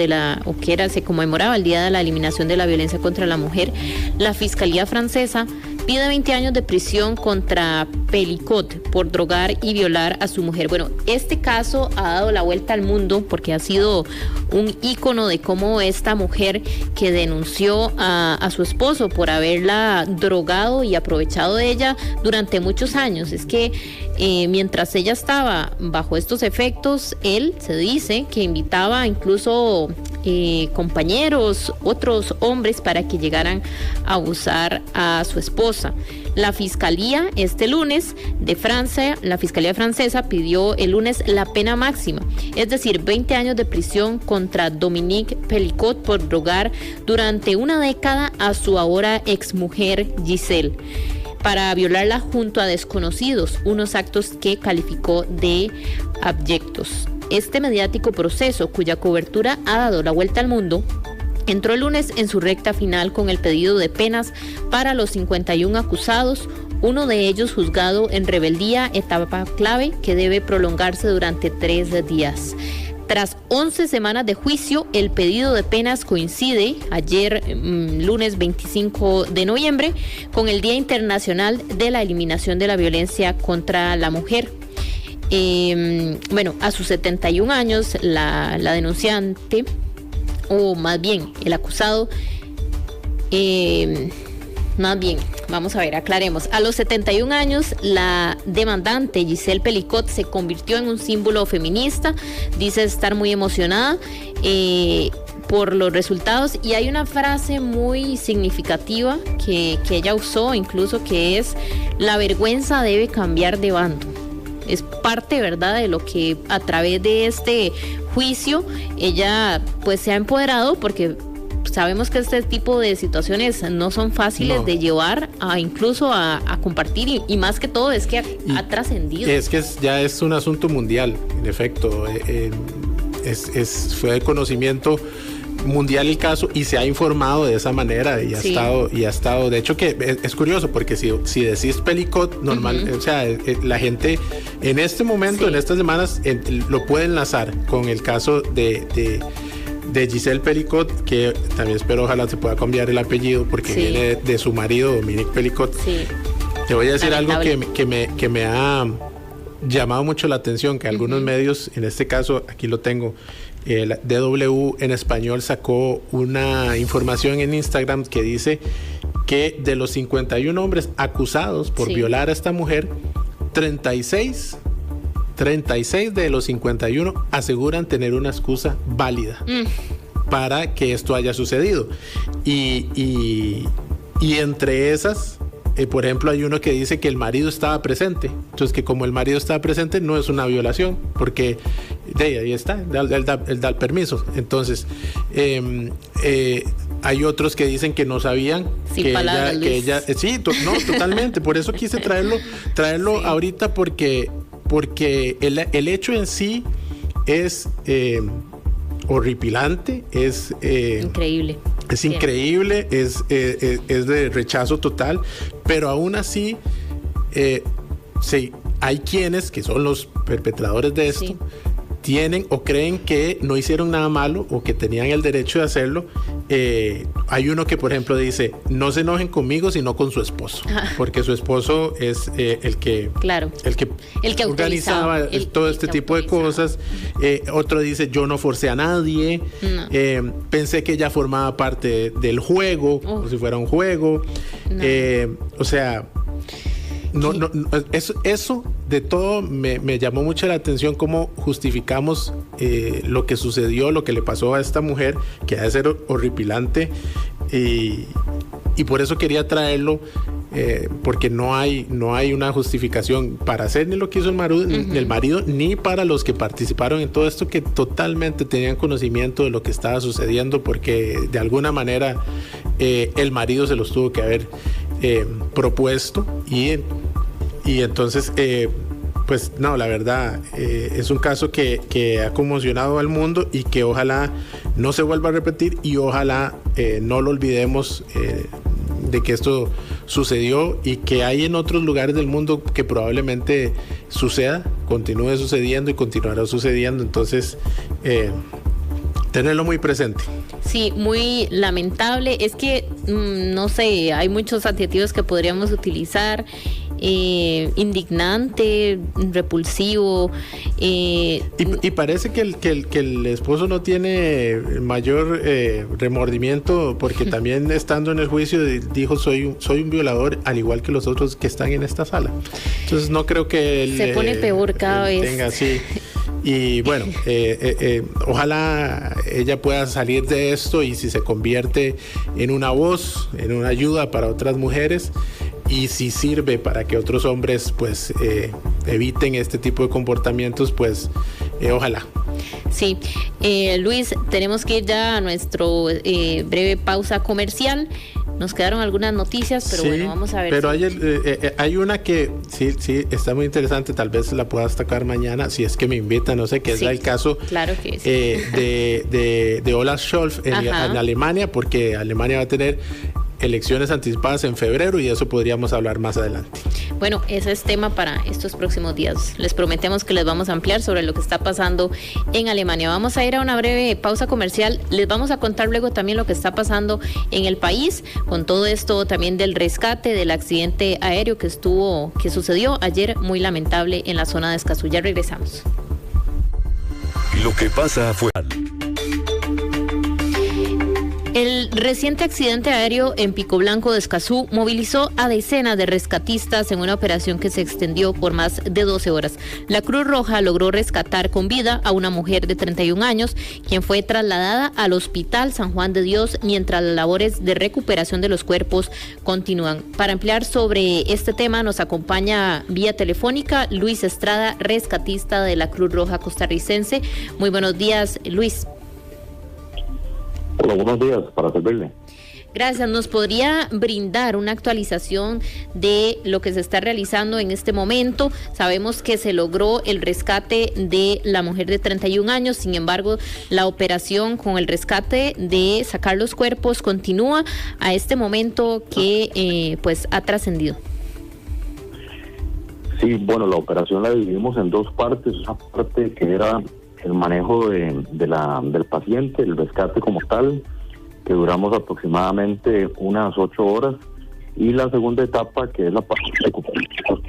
se conmemoraba el día de la eliminación de la violencia contra la mujer, la Fiscalía francesa pide 20 años de prisión contra Pelicot por drogar y violar a su mujer. Bueno, este caso ha dado la vuelta al mundo porque ha sido un ícono de cómo esta mujer que denunció a su esposo por haberla drogado y aprovechado de ella durante muchos años. Es que mientras ella estaba bajo estos efectos, él se dice que invitaba incluso compañeros, otros hombres, para que llegaran a abusar a su esposa. La Fiscalía este lunes de Francia, la Fiscalía francesa pidió el lunes la pena máxima, es decir, 20 años de prisión contra Dominique Pelicot por drogar durante una década a su ahora exmujer Giselle, para violarla junto a desconocidos, unos actos que calificó de abyectos. Este mediático proceso, cuya cobertura ha dado la vuelta al mundo, entró el lunes en su recta final con el pedido de penas para los 51 acusados, uno de ellos juzgado en rebeldía, etapa clave que debe prolongarse durante 3 días. Tras 11 semanas de juicio, el pedido de penas coincide ayer, lunes 25 de noviembre, con el Día Internacional de la Eliminación de la Violencia contra la Mujer. A sus 71 años, la denunciante, o más bien el acusado, vamos a ver, aclaremos. A los 71 años, la demandante Giselle Pelicot se convirtió en un símbolo feminista. Dice estar muy emocionada por los resultados, y hay una frase muy significativa que ella usó incluso, que es: la vergüenza debe cambiar de bando. Es parte, ¿verdad?, de lo que a través de este juicio ella pues se ha empoderado, porque sabemos que este tipo de situaciones no son fáciles de llevar incluso a compartir, y más que todo es que ha trascendido. Es que ya es un asunto mundial, en efecto. Fue de conocimiento mundial el caso, y se ha informado de esa manera, y ha estado, de hecho, que es curioso, porque si decís Pelicot, normal, o sea, la gente en este momento, en estas semanas, lo puede enlazar con el caso de Giselle Pelicot, que también espero ojalá se pueda cambiar el apellido, porque viene de su marido Dominique Pelicot. Te voy a decir algo que me ha llamado mucho la atención, que algunos medios, en este caso aquí lo tengo, la DW en español sacó una información en Instagram que dice que de los 51 hombres acusados por violar a esta mujer, 36 de los 51 aseguran tener una excusa válida para que esto haya sucedido. Y entre esas, por ejemplo, hay uno que dice que el marido estaba presente. Entonces, que como el marido estaba presente, no es una violación, porque ahí está, él da el permiso. Entonces, hay otros que dicen que no sabían que ella totalmente. Por eso quise traerlo ahorita, porque el hecho en sí es horripilante, es increíble. Es increíble, es de rechazo total, pero aún así hay quienes que son los perpetradores de esto, tienen o creen que no hicieron nada malo, o que tenían el derecho de hacerlo. Hay uno que, por ejemplo, dice: no se enojen conmigo, sino con su esposo, porque su esposo es el que organizaba todo este tipo de cosas. Otro dice: yo no forcé a nadie, pensé que ella formaba parte del juego, como si fuera un juego. O sea, eso de todo me llamó mucho la atención, cómo justificamos lo que sucedió, lo que le pasó a esta mujer, que ha de ser horripilante, y por eso quería traerlo, porque no hay una justificación para hacer ni lo que hizo el marido, ni para los que participaron en todo esto, que totalmente tenían conocimiento de lo que estaba sucediendo, porque de alguna manera el marido se los tuvo que haber propuesto, y entonces pues no, la verdad es un caso que ha conmocionado al mundo, y que ojalá no se vuelva a repetir, y ojalá no lo olvidemos, de que esto sucedió, y que hay en otros lugares del mundo que probablemente suceda, continúe sucediendo y continuará sucediendo. Entonces tenerlo muy presente. Sí, muy lamentable. Es que, no sé, hay muchos adjetivos que podríamos utilizar. Indignante, repulsivo. Y parece que el esposo no tiene mayor remordimiento, porque también estando en el juicio dijo: soy un violador, al igual que los otros que están en esta sala. Entonces no creo que él se pone peor cada vez. Tenga así. Y bueno, ojalá ella pueda salir de esto, y si se convierte en una voz, en una ayuda para otras mujeres, y si sirve para que otros hombres pues eviten este tipo de comportamientos, pues ojalá. Sí, Luis, tenemos que ir ya a nuestro breve pausa comercial. Nos quedaron algunas noticias, pero bueno, vamos a ver. Pero hay una que sí está muy interesante, tal vez la pueda destacar mañana, si es que me invitan, no sé, que es el caso, claro que sí, de Olaf Scholz en Alemania, porque Alemania va a tener elecciones anticipadas en febrero, y de eso podríamos hablar más adelante. Bueno, ese es tema para estos próximos días. Les prometemos que les vamos a ampliar sobre lo que está pasando en Alemania. Vamos a ir a una breve pausa comercial. Les vamos a contar luego también lo que está pasando en el país, con todo esto también del rescate del accidente aéreo que sucedió ayer, muy lamentable, en la zona de Escazú. Ya regresamos. Lo que pasa afuera. El reciente accidente aéreo en Pico Blanco de Escazú movilizó a decenas de rescatistas en una operación que se extendió por más de 12 horas. La Cruz Roja logró rescatar con vida a una mujer de 31 años, quien fue trasladada al Hospital San Juan de Dios mientras las labores de recuperación de los cuerpos continúan. Para ampliar sobre este tema nos acompaña vía telefónica Luis Estrada, rescatista de la Cruz Roja costarricense. Muy buenos días, Luis. Hola, buenos días, para servirle. Gracias. ¿Nos podría brindar una actualización de lo que se está realizando en este momento? Sabemos que se logró el rescate de la mujer de 31 años, sin embargo, la operación con el rescate de sacar los cuerpos continúa a este momento que pues ha trascendido. Sí, bueno, la operación la dividimos en dos partes. Una parte que era el manejo del paciente, el rescate como tal, que duramos aproximadamente unas 8 horas, y la segunda etapa, que es la parte de recuperación,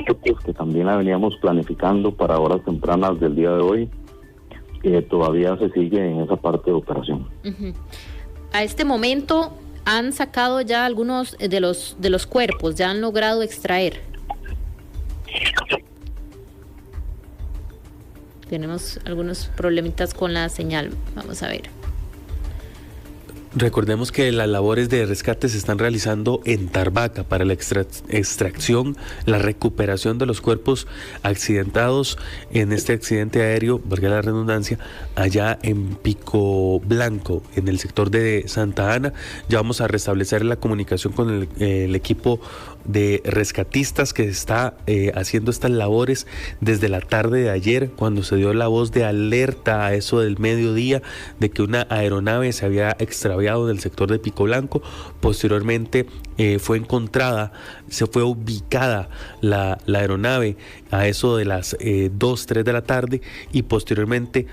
que también la veníamos planificando para horas tempranas del día de hoy, que todavía se sigue en esa parte de operación. Uh-huh. A este momento han sacado ya algunos de los cuerpos, ya han logrado extraer. Tenemos algunos problemitas con la señal. Vamos a ver. Recordemos que las labores de rescate se están realizando en Tarbaca para la extracción, la recuperación de los cuerpos accidentados en este accidente aéreo, valga la redundancia, allá en Pico Blanco, en el sector de Santa Ana. Ya vamos a restablecer la comunicación con el equipo de rescatistas que está haciendo estas labores desde la tarde de ayer, cuando se dio la voz de alerta a eso del mediodía de que una aeronave se había extraviado del sector de Pico Blanco. Posteriormente fue encontrada, se fue ubicada la aeronave a eso de las 2, 3 de la tarde, y posteriormente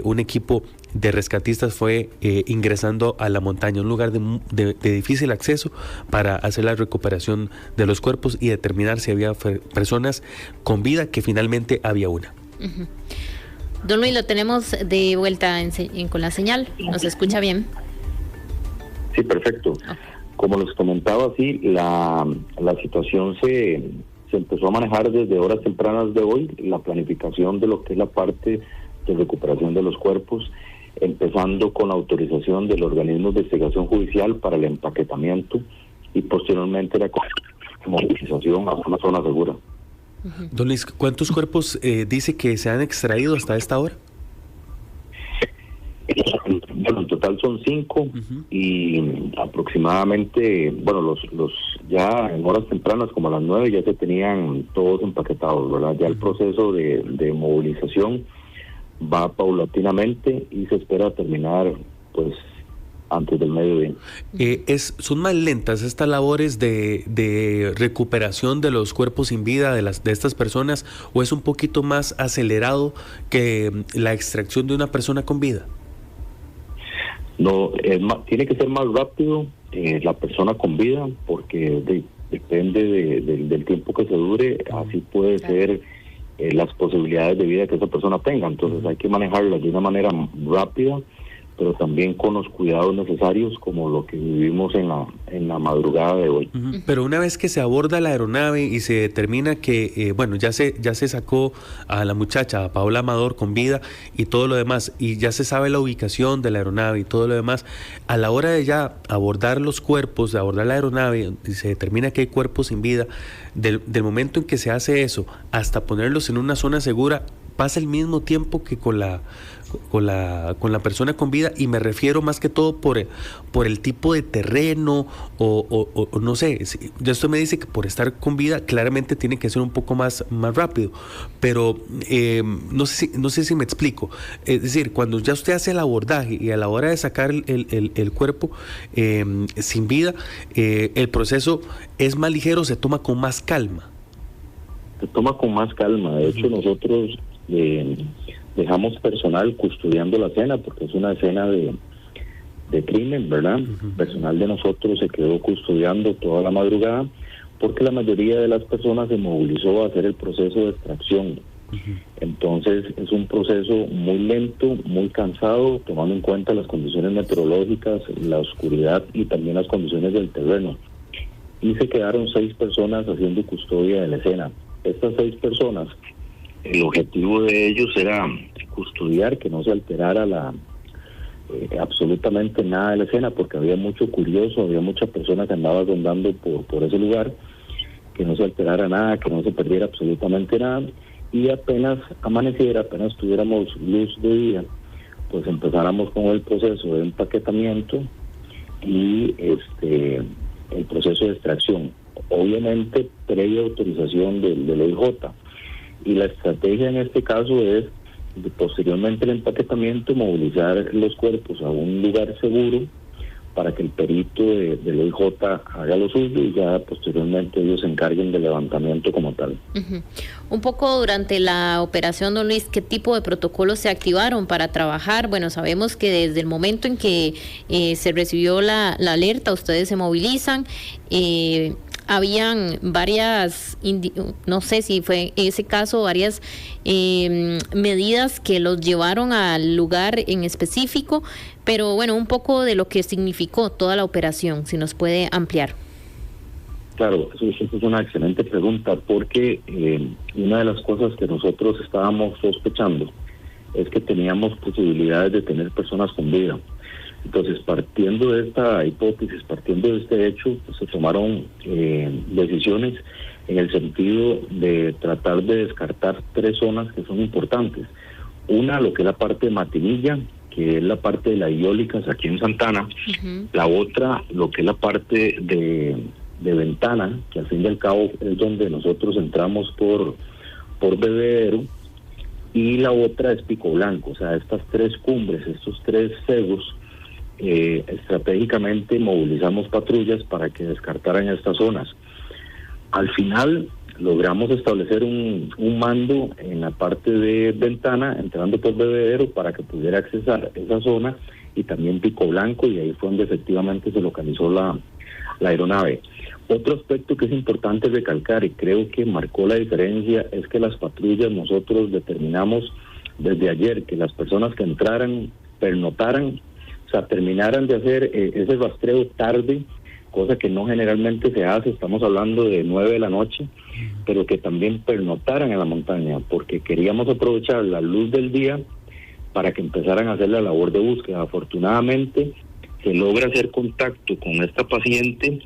un equipo de rescatistas fue ingresando a la montaña, un lugar de difícil acceso, para hacer la recuperación de los cuerpos y determinar si había personas con vida, que finalmente había una. Uh-huh. Don Luis, lo tenemos de vuelta con la señal. ¿Nos escucha bien? Sí, perfecto. Okay. Como les comentaba, sí, la situación se empezó a manejar desde horas tempranas de hoy, la planificación de lo que es la parte de recuperación de los cuerpos, empezando con la autorización del organismo de investigación judicial para el empaquetamiento y posteriormente la movilización a una zona segura. Uh-huh. Don Luis, ¿cuántos cuerpos dice que se han extraído hasta esta hora? Bueno, en total son 5, uh-huh, y aproximadamente, bueno, los ya en horas tempranas, como a las 9, ya se tenían todos empaquetados, ¿verdad? Ya el proceso de movilización va paulatinamente y se espera terminar, pues, antes del mediodía. ¿Son más lentas estas labores de recuperación de los cuerpos sin vida de estas personas, o es un poquito más acelerado que la extracción de una persona con vida? No, tiene que ser más rápido la persona con vida, porque depende del tiempo que se dure, así puede ser las posibilidades de vida que esa persona tenga. Entonces hay que manejarlas de una manera rápida, pero también con los cuidados necesarios, como lo que vivimos en la madrugada de hoy. Uh-huh. Pero una vez que se aborda la aeronave y se determina que, ya se sacó a la muchacha, a Paola Amador, con vida y todo lo demás, y ya se sabe la ubicación de la aeronave y todo lo demás, a la hora de ya abordar los cuerpos, de abordar la aeronave, y se determina que hay cuerpos sin vida, del momento en que se hace eso hasta ponerlos en una zona segura, pasa el mismo tiempo que con la persona con vida, y me refiero más que todo por el tipo de terreno o no sé, ya usted me dice que por estar con vida claramente tiene que ser un poco más rápido, pero no sé si me explico. Es decir, cuando ya usted hace el abordaje y a la hora de sacar el cuerpo sin vida, el proceso es más ligero, se toma con más calma. Se toma con más calma. De hecho, nosotros dejamos personal custodiando la escena, porque es una escena de crimen, ¿verdad? Uh-huh. Personal de nosotros se quedó custodiando toda la madrugada, porque la mayoría de las personas se movilizó a hacer el proceso de extracción Entonces es un proceso muy lento, muy cansado, tomando en cuenta las condiciones meteorológicas, la oscuridad y también las condiciones del terreno. Y se quedaron 6 personas haciendo custodia de la escena. Estas 6 personas, el objetivo de ellos era custodiar que no se alterara absolutamente nada de la escena, porque había mucho curioso, había mucha persona que andaba rondando por ese lugar, que no se alterara nada, que no se perdiera absolutamente nada, y apenas amaneciera, apenas tuviéramos luz de día, pues empezáramos con el proceso de empaquetamiento y el proceso de extracción, obviamente previa autorización del OIJ. Y la estrategia en este caso es, posteriormente el empaquetamiento, movilizar los cuerpos a un lugar seguro para que el perito del OIJ haga lo suyo y ya posteriormente ellos se encarguen del levantamiento como tal. Un poco durante la operación, don Luis, ¿qué tipo de protocolos se activaron para trabajar? Bueno, sabemos que desde el momento en que se recibió la alerta, ustedes se movilizan. Habían varias, no sé si fue ese caso, varias medidas que los llevaron al lugar en específico, pero bueno, un poco de lo que significó toda la operación, si nos puede ampliar. Claro, eso es una excelente pregunta, porque una de las cosas que nosotros estábamos sospechando es que teníamos posibilidades de tener personas con vida. Entonces, partiendo de esta hipótesis, partiendo de este hecho, pues, se tomaron decisiones en el sentido de tratar de descartar 3 zonas que son importantes. Una, lo que es la parte de Matinilla, que es la parte de la Iólicas aquí en Santana. La otra, lo que es la parte de Ventana, que al fin y al cabo es donde nosotros entramos por Bebedero. Y la otra es Pico Blanco. O sea, estas 3 cumbres, estos 3 cegos, estratégicamente movilizamos patrullas para que descartaran estas zonas. Al final logramos establecer un mando en la parte de Ventana, entrando por Bebedero, para que pudiera accesar esa zona, y también Pico Blanco, y ahí fue donde efectivamente se localizó la aeronave. Otro aspecto que es importante recalcar, y creo que marcó la diferencia, es que las patrullas, nosotros determinamos desde ayer que las personas que entraran, pernotaran, o sea, terminaran de hacer ese rastreo tarde, cosa que no generalmente se hace. Estamos hablando de 9 de la noche, pero que también pernotaran en la montaña, porque queríamos aprovechar la luz del día para que empezaran a hacer la labor de búsqueda. Afortunadamente se logra hacer contacto con esta paciente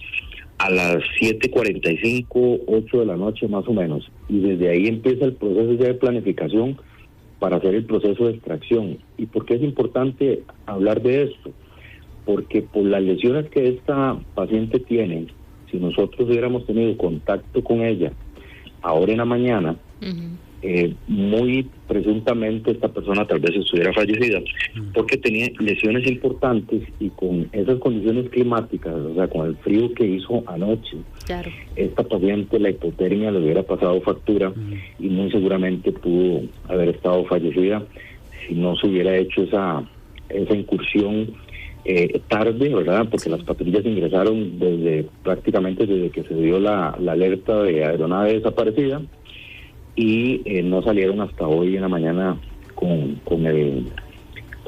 a las 7:45, 8 de la noche más o menos, y desde ahí empieza el proceso ya de planificación para hacer el proceso de extracción. ¿Y por qué es importante hablar de esto? Porque por las lesiones que esta paciente tiene, si nosotros hubiéramos tenido contacto con ella ahora en la mañana, muy presuntamente esta persona tal vez estuviera fallecida, porque tenía lesiones importantes, y con esas condiciones climáticas, o sea, con el frío que hizo anoche, claro, esta paciente, la hipotermia le hubiera pasado factura, y muy seguramente pudo haber estado fallecida si no se hubiera hecho esa incursión tarde, ¿verdad? Porque las patrullas ingresaron prácticamente desde que se dio la alerta de aeronave desaparecida, y no salieron hasta hoy en la mañana con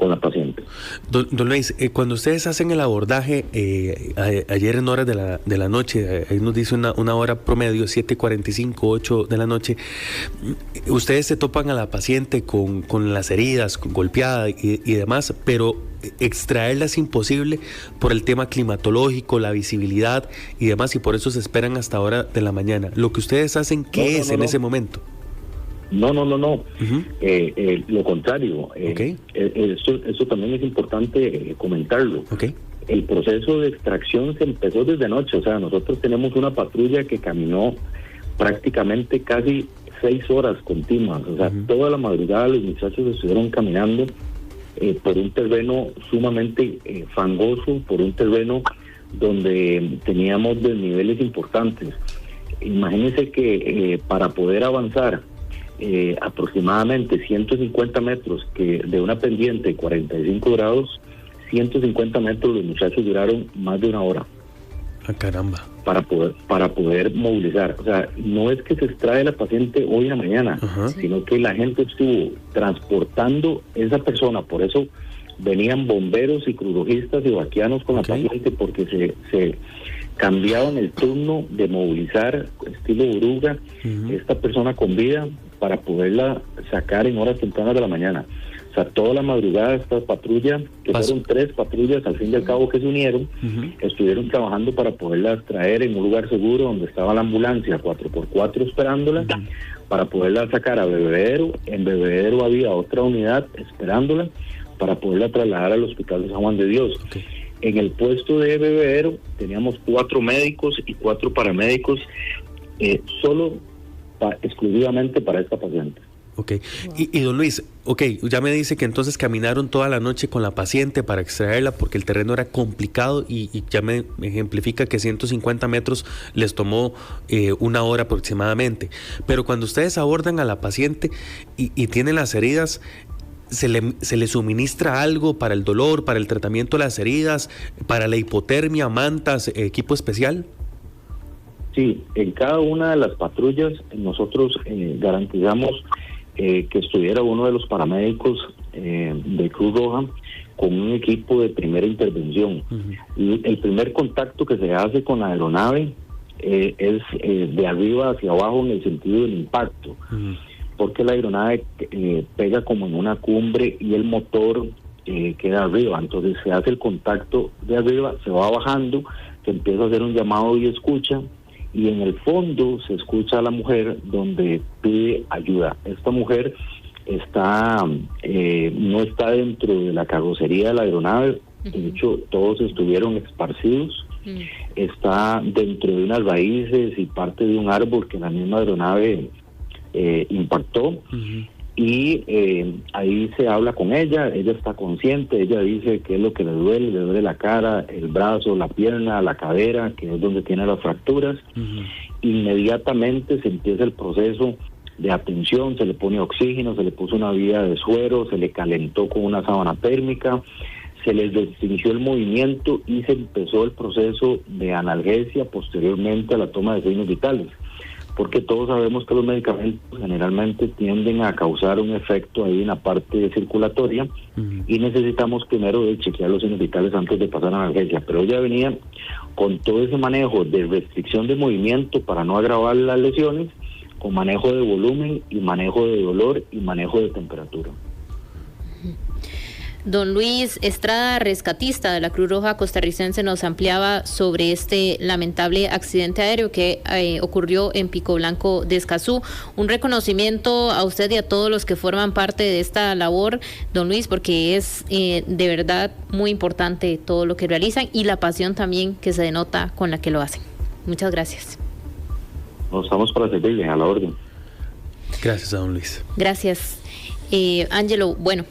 la paciente. Don Luis, cuando ustedes hacen el abordaje, ayer en horas de la noche, ahí nos dice una hora promedio, 7:45, 8 de la noche, ustedes se topan a la paciente con las heridas, golpeada y demás, pero extraerla es imposible por el tema climatológico, la visibilidad y demás, y por eso se esperan hasta hora de la mañana. Lo que ustedes hacen, ¿qué es en ese momento? No. Lo contrario. Okay. Eso también es importante comentarlo. Okay. El proceso de extracción se empezó desde anoche. O sea, nosotros tenemos una patrulla que caminó prácticamente casi 6 horas continuas. O sea, toda la madrugada los muchachos estuvieron caminando por un terreno sumamente fangoso, por un terreno donde teníamos desniveles importantes. Imagínense que para poder avanzar aproximadamente 150 metros de una pendiente de 45 grados, 150 metros, los muchachos duraron más de 1 hora. Caramba. Para poder movilizar. O sea, no es que se extrae la paciente hoy en la mañana, sino que la gente estuvo transportando esa persona. Por eso venían bomberos y cruzojistas y vaquianos con la paciente, porque se cambiaban el turno de movilizar estilo oruga esta persona con vida para poderla sacar en horas tempranas de la mañana. O sea, toda la madrugada esta patrulla, que fueron 3 patrullas al fin y al cabo que se unieron, estuvieron trabajando para poderla traer en un lugar seguro donde estaba la ambulancia 4x4 esperándola, para poderla sacar a Bebedero. En Bebedero había otra unidad esperándola para poderla trasladar al hospital de San Juan de Dios. En el puesto de Bebedero teníamos 4 médicos y 4 paramédicos exclusivamente para esta paciente. Ok, y don Luis, ya me dice que entonces caminaron toda la noche con la paciente para extraerla porque el terreno era complicado y ya me ejemplifica que 150 metros les tomó 1 hora aproximadamente. Pero cuando ustedes abordan a la paciente y tienen las heridas, ¿se le suministra algo para el dolor, para el tratamiento de las heridas, para la hipotermia, mantas, equipo especial? Sí, en cada una de las patrullas nosotros garantizamos que estuviera uno de los paramédicos de Cruz Roja con un equipo de primera intervención. El primer contacto que se hace con la aeronave es de arriba hacia abajo en el sentido del impacto, porque la aeronave pega como en una cumbre y el motor queda arriba. Entonces se hace el contacto de arriba, se va bajando, se empieza a hacer un llamado y escucha, y en el fondo se escucha a la mujer donde pide ayuda. Esta mujer no está dentro de la carrocería de la aeronave, de hecho todos estuvieron esparcidos, está dentro de unas raíces y parte de un árbol que la misma aeronave impactó, y ahí se habla con ella está consciente, ella dice que es lo que le duele la cara, el brazo, la pierna, la cadera, que es donde tiene las fracturas. Inmediatamente se empieza el proceso de atención, se le pone oxígeno, se le puso una vía de suero, se le calentó con una sábana térmica, se les restringió el movimiento y se empezó el proceso de analgesia posteriormente a la toma de signos vitales, porque todos sabemos que los medicamentos generalmente tienden a causar un efecto ahí en la parte circulatoria, y necesitamos primero chequear los signos vitales antes de pasar a analgesia. Pero ella venía con todo ese manejo de restricción de movimiento para no agravar las lesiones, con manejo de volumen y manejo de dolor y manejo de temperatura. Don Luis Estrada, rescatista de la Cruz Roja Costarricense, nos ampliaba sobre este lamentable accidente aéreo que ocurrió en Pico Blanco de Escazú. Un reconocimiento a usted y a todos los que forman parte de esta labor, don Luis, porque es de verdad muy importante todo lo que realizan y la pasión también que se denota con la que lo hacen. Muchas gracias. Nos estamos para servirle, a la orden. Gracias a don Luis. Gracias. Ángelo, bueno,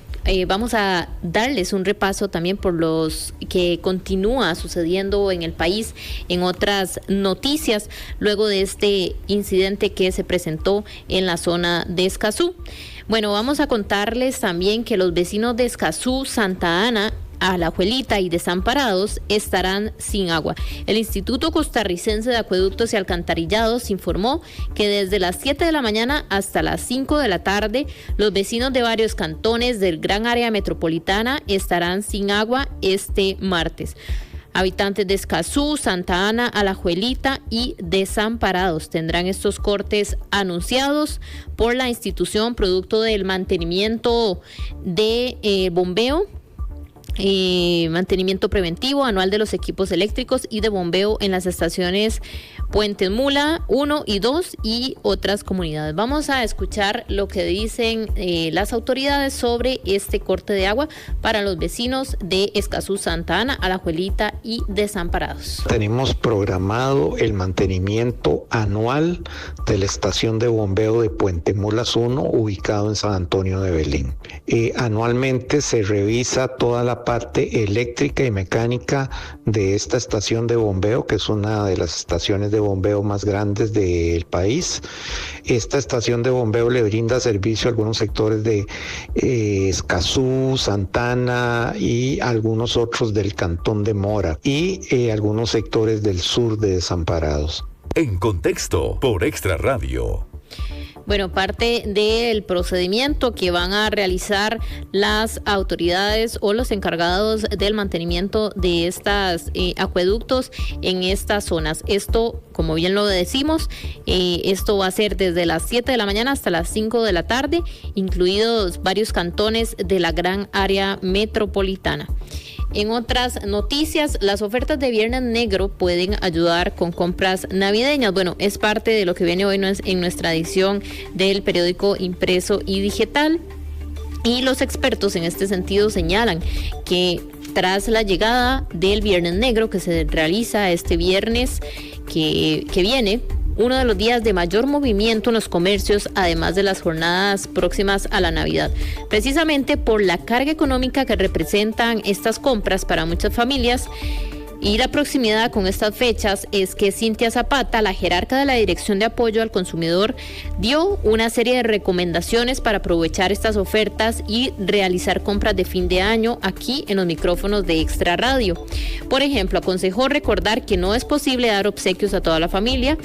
vamos a darles un repaso también por los que continúa sucediendo en el país en otras noticias luego de este incidente que se presentó en la zona de Escazú. Bueno, vamos a contarles también que los vecinos de Escazú, Santa Ana, Alajuelita y Desamparados estarán sin agua. El Instituto Costarricense de Acueductos y Alcantarillados informó que desde las 7 de la mañana hasta las 5 de la tarde, los vecinos de varios cantones del gran área metropolitana estarán sin agua este martes. Habitantes de Escazú, Santa Ana, Alajuelita y Desamparados tendrán estos cortes anunciados por la institución producto del mantenimiento de bombeo, mantenimiento preventivo anual de los equipos eléctricos y de bombeo en las estaciones Puentes Mula 1 y 2 y otras comunidades. Vamos a escuchar lo que dicen las autoridades sobre este corte de agua para los vecinos de Escazú, Santa Ana, Alajuelita y Desamparados. Tenemos programado el mantenimiento anual de la estación de bombeo de Puente Mulas 1 ubicado en San Antonio de Belén. Anualmente se revisa toda la parte eléctrica y mecánica de esta estación de bombeo, que es una de las estaciones de bombeo más grandes del país. Esta estación de bombeo le brinda servicio a algunos sectores de Escazú, Santana y algunos otros del cantón de Mora y algunos sectores del sur de Desamparados. En Contexto por Extra Radio. Bueno, parte del procedimiento que van a realizar las autoridades o los encargados del mantenimiento de estos acueductos en estas zonas. Esto, como bien lo decimos, esto va a ser desde las 7 de la mañana hasta las 5 de la tarde, incluidos varios cantones de la gran área metropolitana. En otras noticias, las ofertas de Viernes Negro pueden ayudar con compras navideñas. Bueno, es parte de lo que viene hoy en nuestra edición del periódico impreso y digital. Y los expertos en este sentido señalan que tras la llegada del Viernes Negro, que se realiza este viernes que viene, uno de los días de mayor movimiento en los comercios, además de las jornadas próximas a la Navidad, precisamente por la carga económica que representan estas compras para muchas familias. Y la proximidad con estas fechas es que Cintia Zapata, la jerarca de la Dirección de Apoyo al Consumidor, dio una serie de recomendaciones para aprovechar estas ofertas y realizar compras de fin de año aquí en los micrófonos de Extra Radio. Por ejemplo, aconsejó recordar que no es posible dar obsequios a toda la familia,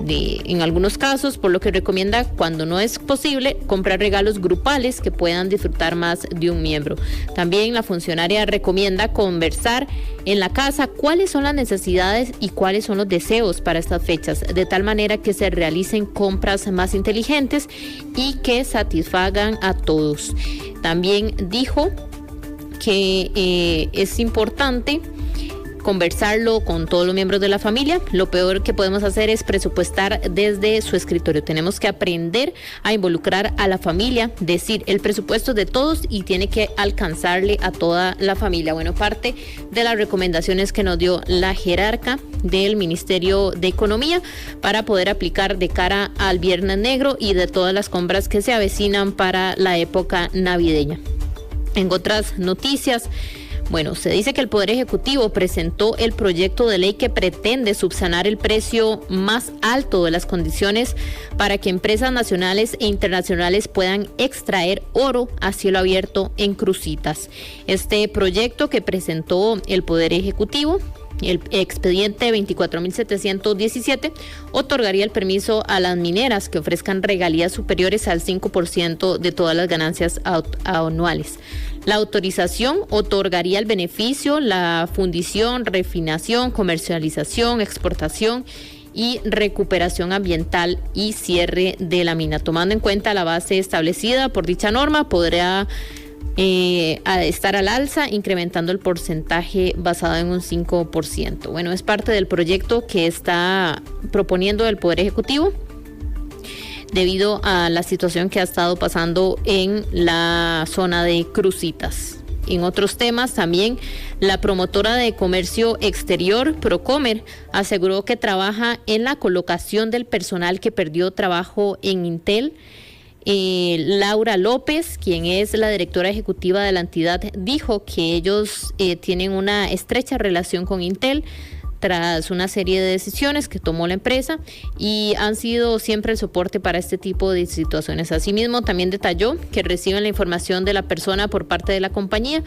en algunos casos, por lo que recomienda, cuando no es posible, comprar regalos grupales que puedan disfrutar más de un miembro. También la funcionaria recomienda conversar en la casa cuáles son las necesidades y cuáles son los deseos para estas fechas, de tal manera que se realicen compras más inteligentes y que satisfagan a todos. También dijo que es importante conversarlo con todos los miembros de la familia. Lo peor que podemos hacer es presupuestar desde su escritorio. Tenemos que aprender a involucrar a la familia, decir el presupuesto de todos y tiene que alcanzarle a toda la familia. Bueno, parte de las recomendaciones que nos dio la jerarca del Ministerio de Economía para poder aplicar de cara al Viernes Negro y de todas las compras que se avecinan para la época navideña. En otras noticias, bueno, se dice que el Poder Ejecutivo presentó el proyecto de ley que pretende subsanar el precio más alto de las condiciones para que empresas nacionales e internacionales puedan extraer oro a cielo abierto en Cruzitas. Este proyecto que presentó el Poder Ejecutivo, el expediente 24.717, otorgaría el permiso a las mineras que ofrezcan regalías superiores al 5% de todas las ganancias anuales. La autorización otorgaría el beneficio, la fundición, refinación, comercialización, exportación y recuperación ambiental y cierre de la mina. Tomando en cuenta la base establecida por dicha norma, podrá estar al alza, incrementando el porcentaje basado en un 5%. Bueno, es parte del proyecto que está proponiendo el Poder Ejecutivo debido a la situación que ha estado pasando en la zona de Cruzitas. En otros temas también, la promotora de comercio exterior, Procomer, aseguró que trabaja en la colocación del personal que perdió trabajo en Intel. Laura López, quien es la directora ejecutiva de la entidad, dijo que ellos tienen una estrecha relación con Intel tras una serie de decisiones que tomó la empresa y han sido siempre el soporte para este tipo de situaciones. Asimismo, también detalló que reciben la información de la persona por parte de la compañía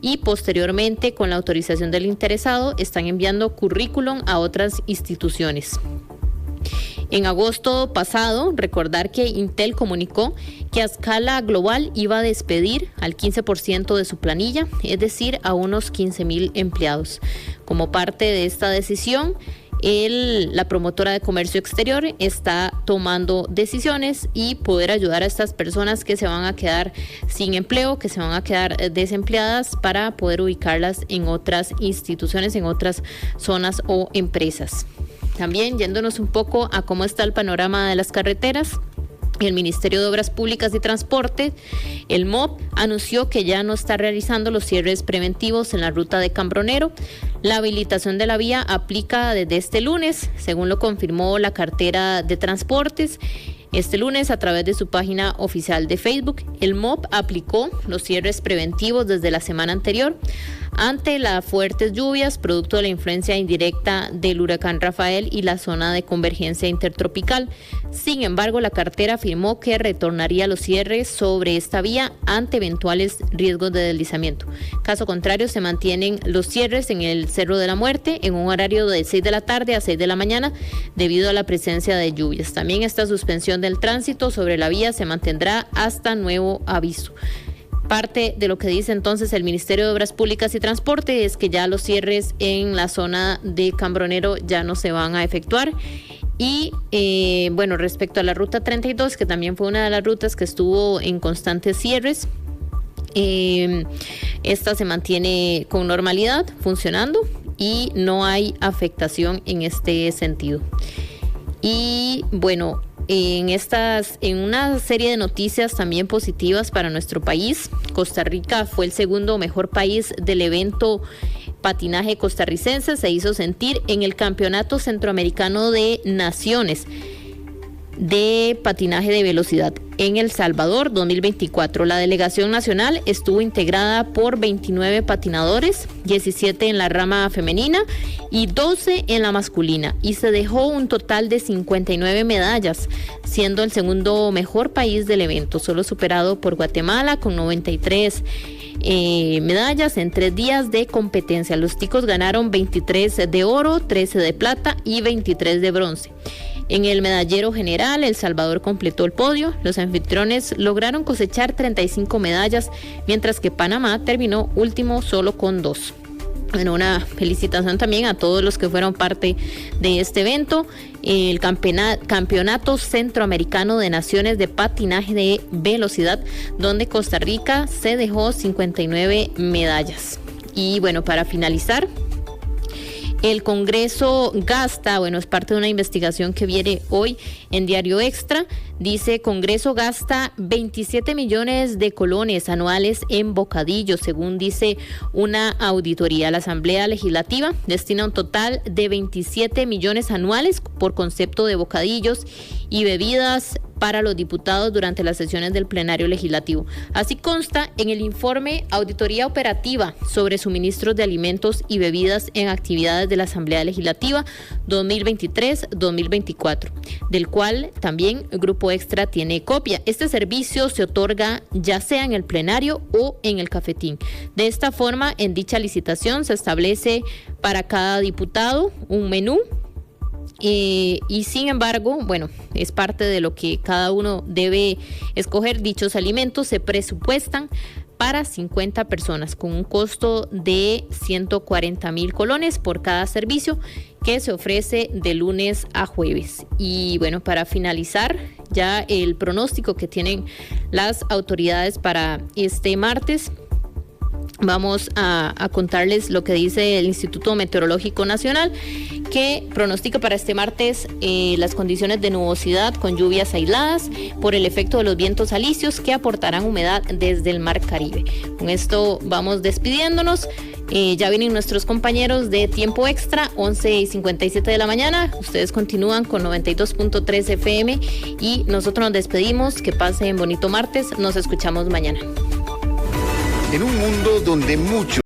y posteriormente, con la autorización del interesado, están enviando currículum a otras instituciones. En agosto pasado, recordar que Intel comunicó que a escala global iba a despedir al 15% de su planilla, es decir, a unos 15,000 empleados. Como parte de esta decisión, la promotora de comercio exterior está tomando decisiones y poder ayudar a estas personas que se van a quedar sin empleo, que se van a quedar desempleadas, para poder ubicarlas en otras instituciones, en otras zonas o empresas. También yéndonos un poco a cómo está el panorama de las carreteras. El Ministerio de Obras Públicas y Transporte, el MOP, anunció que ya no está realizando los cierres preventivos en la ruta de Cambronero. La habilitación de la vía aplica desde este lunes, según lo confirmó la cartera de Transportes. Este lunes, a través de su página oficial de Facebook, el MOP aplicó los cierres preventivos desde la semana anterior. ante las fuertes lluvias producto de la influencia indirecta del huracán Rafael y la zona de convergencia intertropical. Sin embargo, la cartera afirmó que retornaría los cierres sobre esta vía ante eventuales riesgos de deslizamiento. Caso contrario, se mantienen los cierres en el Cerro de la Muerte en un horario de 6 de la tarde a 6 de la mañana debido a la presencia de lluvias. También esta suspensión del tránsito sobre la vía se mantendrá hasta nuevo aviso. Parte de lo que dice entonces el Ministerio de Obras Públicas y Transporte es que ya los cierres en la zona de Cambronero ya no se van a efectuar. Y bueno, respecto a la ruta 32, que también fue una de las rutas que estuvo en constantes cierres, esta se mantiene con normalidad funcionando y no hay afectación en este sentido. Y bueno, en una serie de noticias también positivas para nuestro país, Costa Rica fue el segundo mejor país del evento patinaje costarricense, se hizo sentir en el Campeonato Centroamericano de Naciones de patinaje de velocidad en El Salvador 2024. La delegación nacional estuvo integrada por 29 patinadores, 17 en la rama femenina y 12 en la masculina, y se dejó un total de 59 medallas, siendo el segundo mejor país del evento, solo superado por Guatemala con 93 medallas en 3 días de competencia. Los ticos ganaron 23 de oro, 13 de plata y 23 de bronce. En el medallero general, El Salvador completó el podio. Los anfitriones lograron cosechar 35 medallas, mientras que Panamá terminó último solo con 2. Bueno, una felicitación también a todos los que fueron parte de este evento. El Campeonato Centroamericano de Naciones de Patinaje de Velocidad, donde Costa Rica se dejó 59 medallas. Y bueno, para finalizar, el Congreso gasta, bueno, es parte de una investigación que viene hoy en Diario Extra. Dice, Congreso gasta 27 millones de colones anuales en bocadillos, según dice una auditoría. La Asamblea Legislativa destina un total de 27 millones anuales por concepto de bocadillos y bebidas para los diputados durante las sesiones del plenario legislativo. Así consta en el informe Auditoría Operativa sobre suministros de alimentos y bebidas en actividades de la Asamblea Legislativa 2023-2024, del cual también el Grupo Extra tiene copia. Este servicio se otorga ya sea en el plenario o en el cafetín. De esta forma, en dicha licitación se establece para cada diputado un menú. Y sin embargo, bueno, es parte de lo que cada uno debe escoger. Dichos alimentos se presupuestan para 50 personas con un costo de 140,000 colones por cada servicio, que se ofrece de lunes a jueves. Y bueno, para finalizar ya el pronóstico que tienen las autoridades para este martes, vamos a contarles lo que dice el Instituto Meteorológico Nacional, que pronostica para este martes las condiciones de nubosidad con lluvias aisladas por el efecto de los vientos alisios que aportarán humedad desde el Mar Caribe. Con esto vamos despidiéndonos. Ya vienen nuestros compañeros de Tiempo Extra, 11:57 de la mañana. Ustedes continúan con 92.3 FM y nosotros nos despedimos. Que pasen bonito martes. Nos escuchamos mañana. En un mundo donde muchos